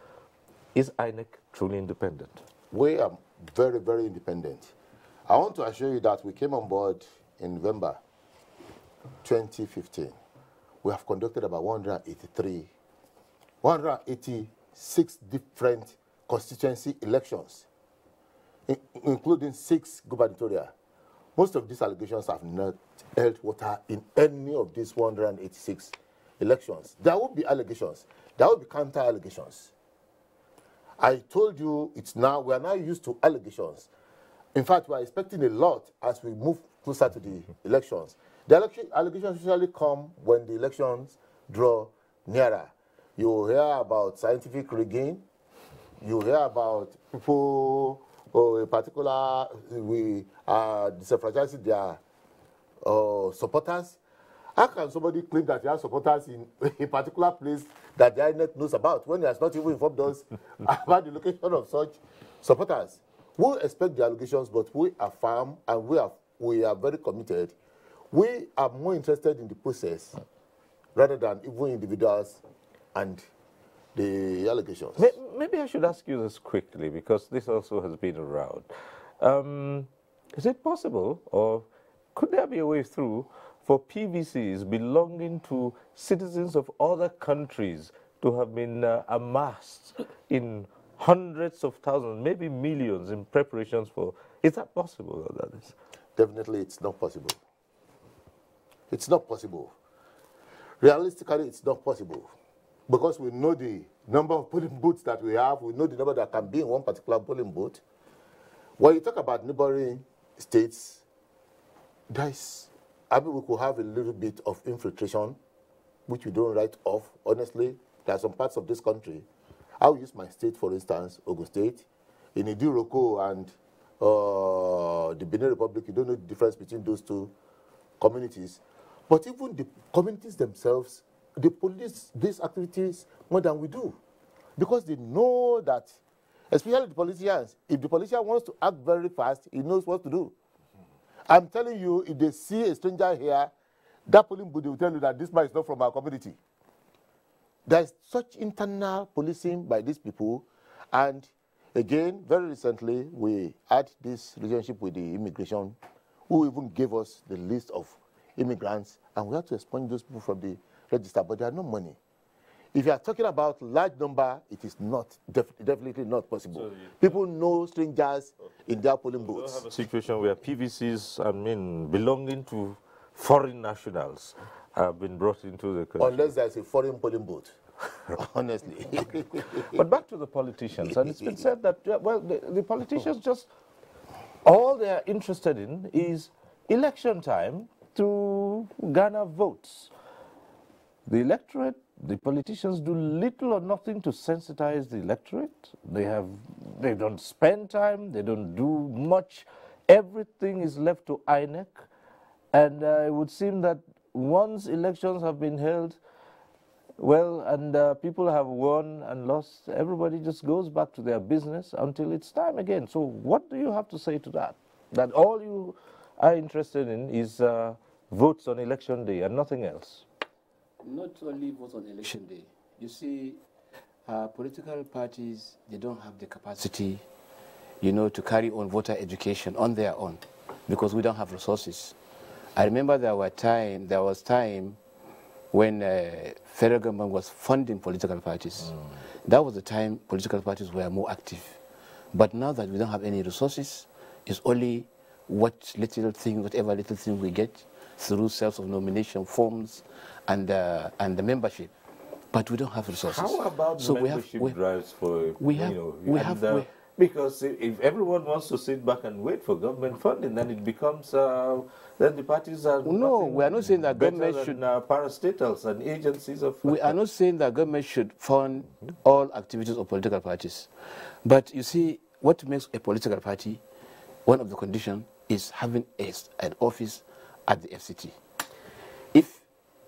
Is INEC truly independent? We are very, very independent. I want to assure you that we came on board in November 2015. We have conducted about 186 different constituency elections, including 6 gubernatorial. Most of these allegations have not held water in any of these 186 elections. There will be allegations. There will be counter-allegations. I told you we are now used to allegations. In fact, we are expecting a lot as we move closer to the elections. The allegations usually come when the elections draw nearer. You hear about scientific rigging. You hear about people, in particular, we are disenfranchising their supporters. How can somebody claim that they have supporters in a particular place that the INEC knows about when he has not even informed us about the location of such supporters? We expect the allegations, but we are firm and we are very committed. We are more interested in the process rather than even individuals and the allegations. Maybe I should ask you this quickly, because this also has been around. Is it possible, or could there be a way through for PVCs belonging to citizens of other countries to have been amassed in hundreds of thousands, maybe millions, in preparations for? Is that possible? That is? Definitely, it's not possible. It's not possible. Realistically, it's not possible, because we know the number of polling booths that we have. We know the number that can be in one particular polling booth. When you talk about neighboring states, we could have a little bit of infiltration, which we don't write off. Honestly, there are some parts of this country. I will use my state, for instance, Ogun State. In Idiroko and the Benin Republic, you don't know the difference between those two communities. But even the communities themselves, they police these activities more than we do, because they know that, especially the politicians, if the politician wants to act very fast, he knows what to do. I'm telling you, if they see a stranger here, that polling booth will tell you that this man is not from our community. There is such internal policing by these people, and again, very recently, we had this relationship with the immigration, who even gave us the list of immigrants, and we had to expunge those people from the register, but there are no money. If you are talking about large number, it is not, definitely not possible. So people know strangers in their polling booths. We have a situation where PVCs, belonging to foreign nationals have been brought into the country. Unless there's a foreign polling booth, honestly. But back to the politicians, and it's been said that, well, the politicians just, all they are interested in is election time to garner votes. The electorate, the politicians do little or nothing to sensitize the electorate. They don't spend time, they don't do much. Everything is left to INEC. And it would seem that once elections have been held, well, and people have won and lost, everybody just goes back to their business until it's time again. So what do you have to say to that? That all you are interested in is votes on election day and nothing else? Not only votes on election day. You see, political parties, they don't have the capacity, to carry on voter education on their own because we don't have resources. I remember there was time when federal government was funding political parties. That was the time political parties were more active. But now that we don't have any resources, it's only whatever little thing we get through sales of nomination forms and the membership, but we don't have resources. How about membership drives for because if everyone wants to sit back and wait for government funding, then it becomes then the parties are we are not saying that government should parastatals and agencies of. We are not saying that government should fund all activities of political parties, but you see what makes a political party, one of the conditions is having an office at the FCT. If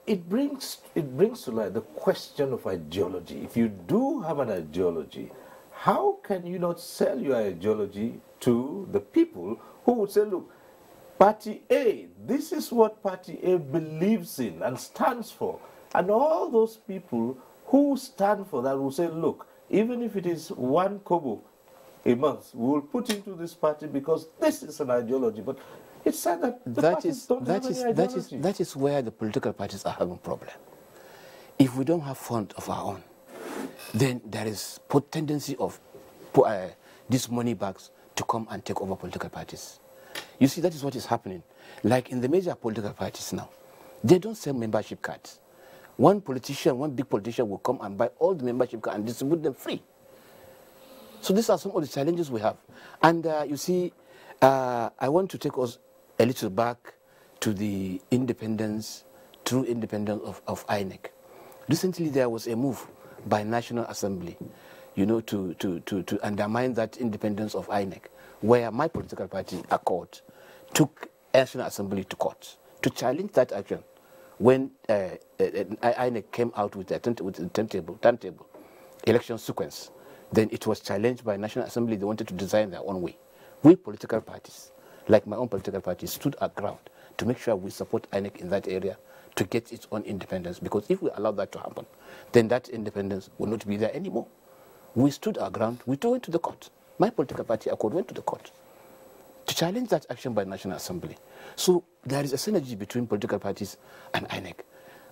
it brings to light the question of ideology. If you do have an ideology, how can you not sell your ideology to the people who would say, look, Party A, this is what Party A believes in and stands for. And all those people who stand for that will say, look, even if it is 1 kobo a month, we will put into this party because this is an ideology. But it's said that that is where the political parties are having a problem. If we don't have fund of our own, then there is tendency of these money bags to come and take over political parties. You see, that is what is happening. Like in the major political parties now, they don't sell membership cards. One big politician will come and buy all the membership cards and distribute them free. So these are some of the challenges we have. And you see, I want to take us a little back to the true independence of INEC. Recently, there was a move by National Assembly, to undermine that independence of INEC, where my political party, Accord, took National Assembly to court to challenge that action. When INEC came out with the timetable, election sequence, then it was challenged by National Assembly. They wanted to design their own way. We political parties, like my own political party, stood our ground to make sure we support INEC in that area to get its own independence. Because if we allow that to happen, then that independence will not be there anymore. We stood our ground. We went to the court. My political party, Accord, went to the court to challenge that action by National Assembly. So there is a synergy between political parties and INEC.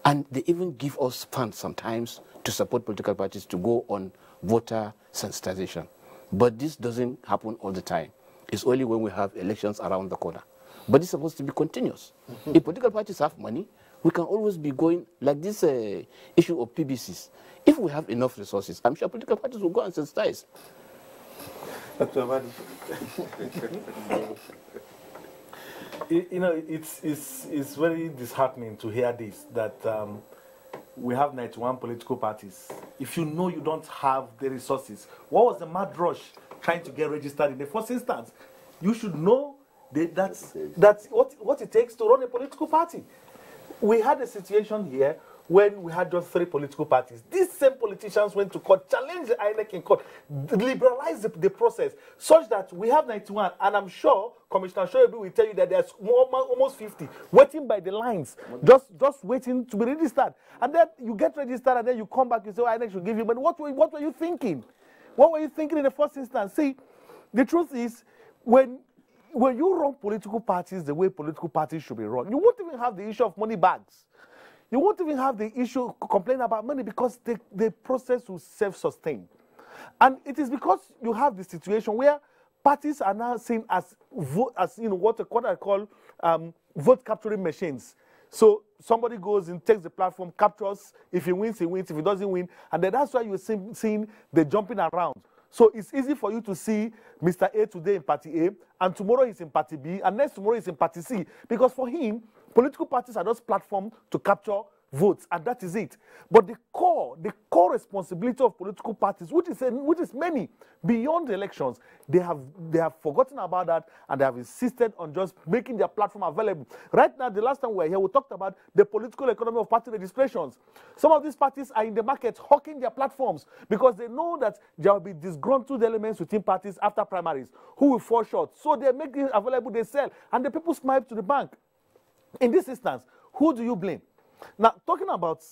And they even give us funds sometimes to support political parties to go on voter sensitization. But this doesn't happen all the time. It's only when we have elections around the corner. But it's supposed to be continuous. If political parties have money, we can always be going, like this issue of PBCs. If we have enough resources, I'm sure political parties will go and sensitize. It's very disheartening to hear this, that we have 91 political parties. If you know you don't have the resources, what was the mad rush trying to get registered in the first instance? You should know that's what it takes to run a political party. We had a situation here when we had just 3 political parties. These same politicians went to court, challenged the INEC in court, liberalized the process such that we have 91, and I'm sure Commissioner Shoebi will tell you that there's almost 50 waiting by the lines, just waiting to be registered. And then you get registered, and then you come back and say, oh, INEC should give you. But what were you thinking? What were you thinking in the first instance? See, the truth is, when you run political parties the way political parties should be run, you won't even have the issue of money bags. You won't even have the issue complain about money because the process will self-sustain. And it is because you have the situation where parties are now seen as what I call vote capturing machines. So somebody goes and takes the platform, captures. If he wins, he wins. If he doesn't win, and then that's why you're seeing the jumping around. So it's easy for you to see Mr. A today in Party A, and tomorrow he's in Party B, and next tomorrow he's in Party C. Because for him, political parties are just platforms to capture votes, and that is it. But the core responsibility of political parties, which is many beyond the elections, they have forgotten about that, and they have insisted on just making their platform available. Right now, the last time we were here, we talked about the political economy of party registrations. Some of these parties are in the market hawking their platforms because they know that there will be disgruntled elements within parties after primaries who will fall short. So they make it available, they sell, and the people smile to the bank. In this instance, who do you blame? Now, talking about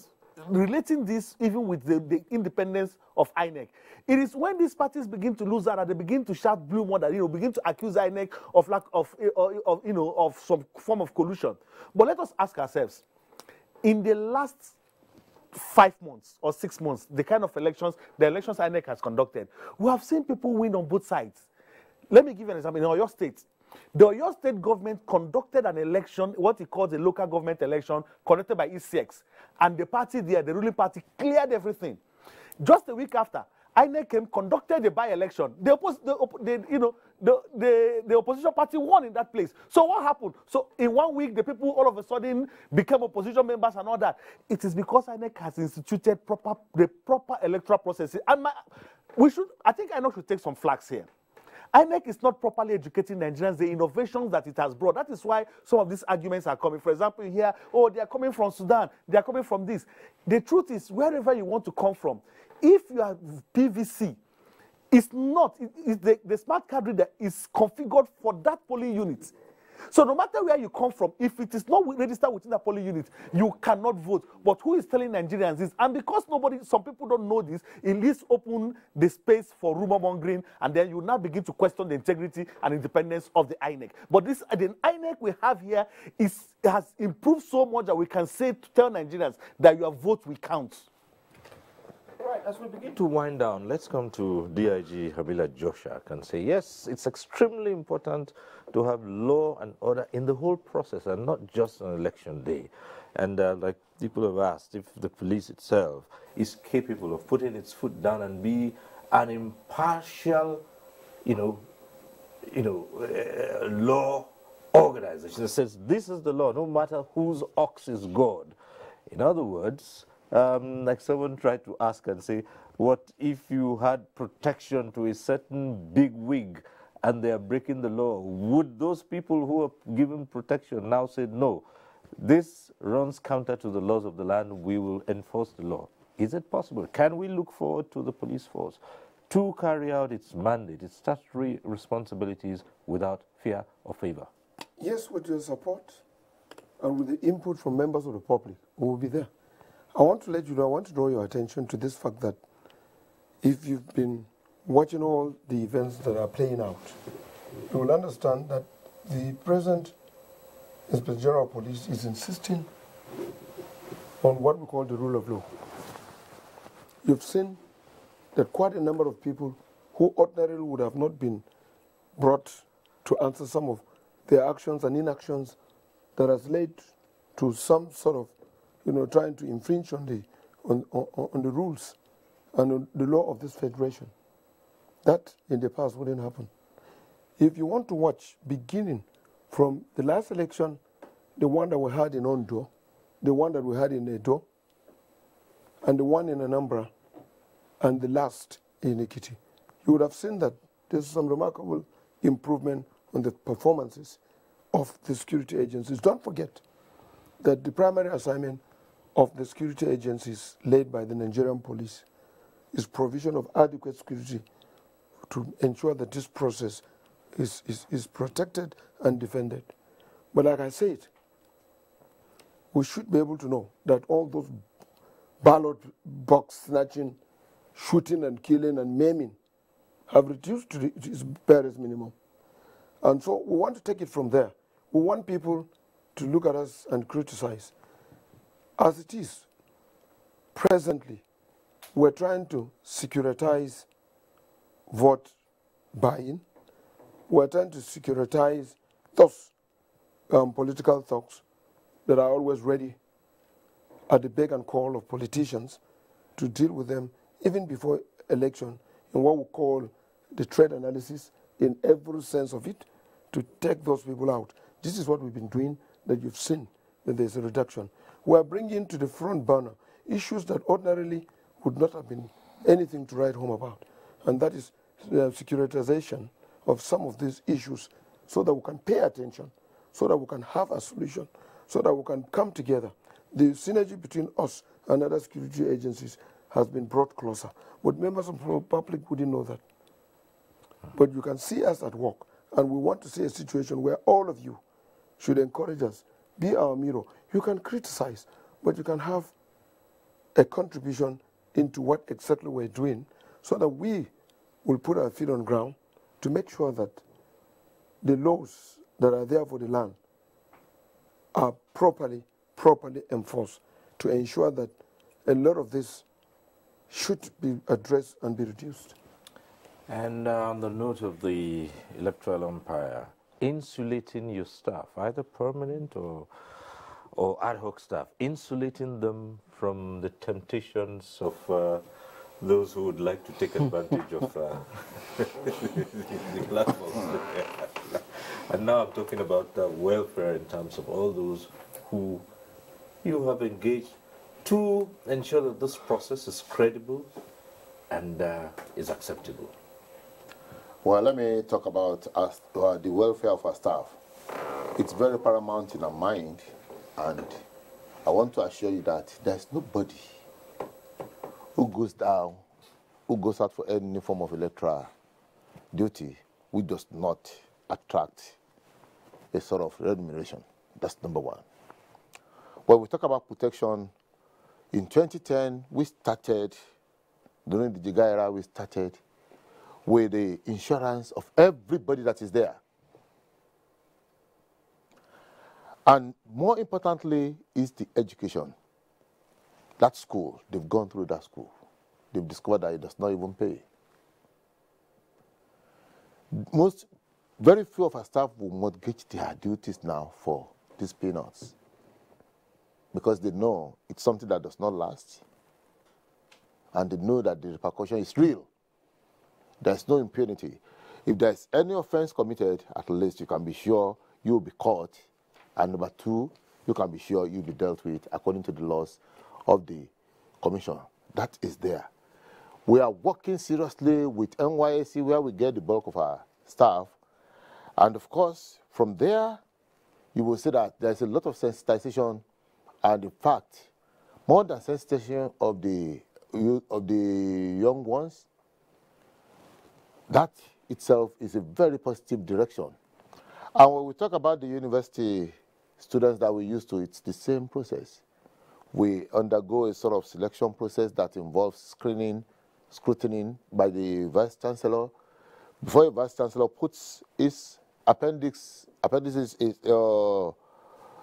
relating this even with the independence of INEC, it is when these parties begin to lose that they begin to shout blue mother, begin to accuse INEC of lack of some form of collusion. But let us ask ourselves, in the last 5 months or 6 months, the kind of elections INEC has conducted, we have seen people win on both sides. Let me give you an example. In Oyo State, the Oyo State government conducted an election, what he calls a local government election, conducted by ECX. And the party there, the ruling party, cleared everything. Just a week after, INEC conducted a by-election. The opposition party won in that place. So what happened? So in 1 week, the people all of a sudden became opposition members and all that. It is because INEC has instituted the proper electoral processes. And I think INEC should take some flags here. INEC is not properly educating Nigerians, the innovations that it has brought. That is why some of these arguments are coming. For example, you hear, oh, they are coming from Sudan, they are coming from this. The truth is, wherever you want to come from, if you are PVC, it's not, the smart card reader is configured for that polling unit. So no matter where you come from, if it is not registered within a polling unit, you cannot vote. But who is telling Nigerians this? And because some people don't know this, it leaves open the space for rumor mongering, and then you now begin to question the integrity and independence of the INEC. But the INEC we have here has improved so much that we can say to tell Nigerians that your vote will count. Right, as we begin to wind down, let's come to DIG Habila Joshak and say, yes, it's extremely important to have law and order in the whole process and not just on election day. And like people have asked, if the police itself is capable of putting its foot down and be an impartial, law organization that says this is the law, no matter whose ox is God. In other words, like someone tried to ask and say, what if you had protection to a certain big wig and they are breaking the law? Would those people who are given protection now say, no, this runs counter to the laws of the land, we will enforce the law? Is it possible? Can we look forward to the police force to carry out its mandate, its statutory responsibilities without fear or favor? Yes, with your support and with the input from members of the public, we will be there. I want to draw your attention to this fact that if you've been watching all the events that are playing out, you will understand that the present Inspector General of Police is insisting on what we call the rule of law. You've seen that quite a number of people who ordinarily would have not been brought to answer some of their actions and inactions that has led to some sort of trying to infringe on the rules and on the law of this federation. That in the past wouldn't happen. If you want to watch, beginning from the last election, the one that we had in Ondo, the one that we had in Edo, and the one in Anambra, and the last in Ekiti, you would have seen that there's some remarkable improvement on the performances of the security agencies. Don't forget that the primary assignment of the security agencies led by the Nigerian police is provision of adequate security to ensure that this process is protected and defended. But like I said, we should be able to know that all those ballot box snatching, shooting and killing and maiming have reduced to its barest minimum. And so we want to take it from there. We want people to look at us and criticize. As it is, presently, we're trying to securitize vote buy-in. We're trying to securitize those political thugs that are always ready at the beck and call of politicians to deal with them even before election in what we call the threat analysis in every sense of it to take those people out. This is what we've been doing, that you've seen that there's a reduction. We're bringing to the front burner issues that ordinarily would not have been anything to write home about, and that is the securitization of some of these issues so that we can pay attention, so that we can have a solution, so that we can come together. The synergy between us and other security agencies has been brought closer. But members of the public wouldn't know that. But you can see us at work, and we want to see a situation where all of you should encourage us, be our mirror. You can criticize, but you can have a contribution into what exactly we're doing so that we will put our feet on the ground to make sure that the laws that are there for the land are properly enforced to ensure that a lot of this should be addressed and be reduced. And on the note of the electoral umpire, insulating your staff, either permanent or ad hoc staff, insulating them from the temptations of those who would like to take advantage of the platforms. And now I'm talking about welfare in terms of all those who you have engaged to ensure that this process is credible and is acceptable. Well, let me talk about the welfare of our staff. It's very paramount in our mind, and I want to assure you that there's nobody who goes down, who goes out for any form of electoral duty, who does not attract a sort of remuneration. That's number one. When we talk about protection, in 2010, we started, during the Jiga era, we started with the insurance of everybody that is there. And more importantly is the education. That school, they've gone through that school. They've discovered that it does not even pay. Very few of our staff will mortgage their duties now for these peanuts, because they know it's something that does not last, and they know that the repercussion is real. There's no impunity. If there's any offense committed, at least you can be sure you'll be caught, and number two, you can be sure you'll be dealt with according to the laws of the commission. That is there. We are working seriously with NYSC, where we get the bulk of our staff, and of course, from there, you will see that there's a lot of sensitization, and in fact, more than sensitization of the young ones, that itself is a very positive direction. And when we talk about the university students that we used to, it's the same process. We undergo a sort of selection process that involves scrutiny by the Vice Chancellor. Before a Vice Chancellor puts his appendices,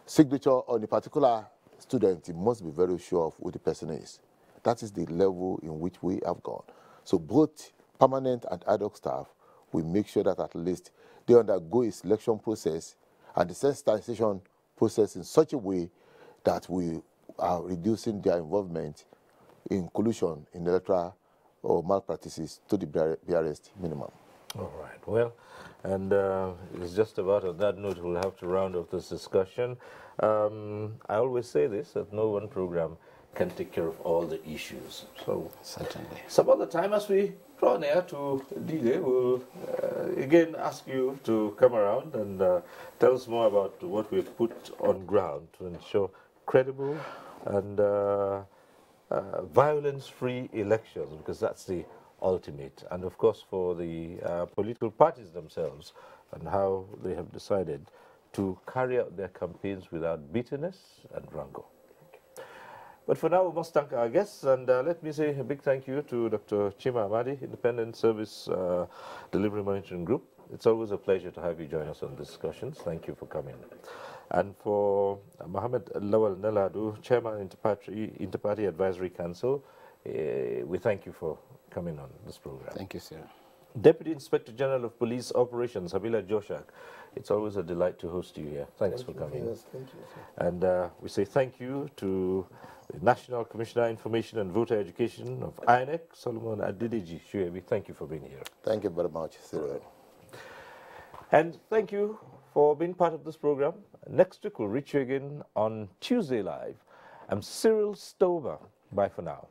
signature on a particular student, he must be very sure of who the person is. That is the level in which we have gone. So both permanent and ad hoc staff, we make sure that at least they undergo a selection process and the sensitization process in such a way that we are reducing their involvement in collusion in electoral or malpractices to the barest minimum. All right. Well, and it's just about on that note we'll have to round off this discussion. I always say this, that no one program can take care of all the issues. So certainly, some other time as we draw near to D-Day, we'll again ask you to come around and tell us more about what we've put on ground to ensure credible and violence-free elections, because that's the ultimate. And of course, for the political parties themselves and how they have decided to carry out their campaigns without bitterness and rancor. But for now, we must thank our guests, and let me say a big thank you to Dr. Chima Amadi, Independent Service Delivery Monitoring Group. It's always a pleasure to have you join us on discussions. Thank you for coming. And for Mohammed Lawal Naladu, Chairman, Interparty Advisory Council, we thank you for coming on this program. Thank you, sir. Deputy Inspector General of Police Operations, Habila Joshak, it's always a delight to host you here. Thanks for coming. Yes, thank you, sir. And we say thank you to the National Commissioner Information and Voter Education of INEC, Solomon Adidiji Shuebi. Thank you for being here. Thank you very much, Cyril. And thank you for being part of this program. Next week we'll reach you again on Tuesday Live. I'm Cyril Stover. Bye for now.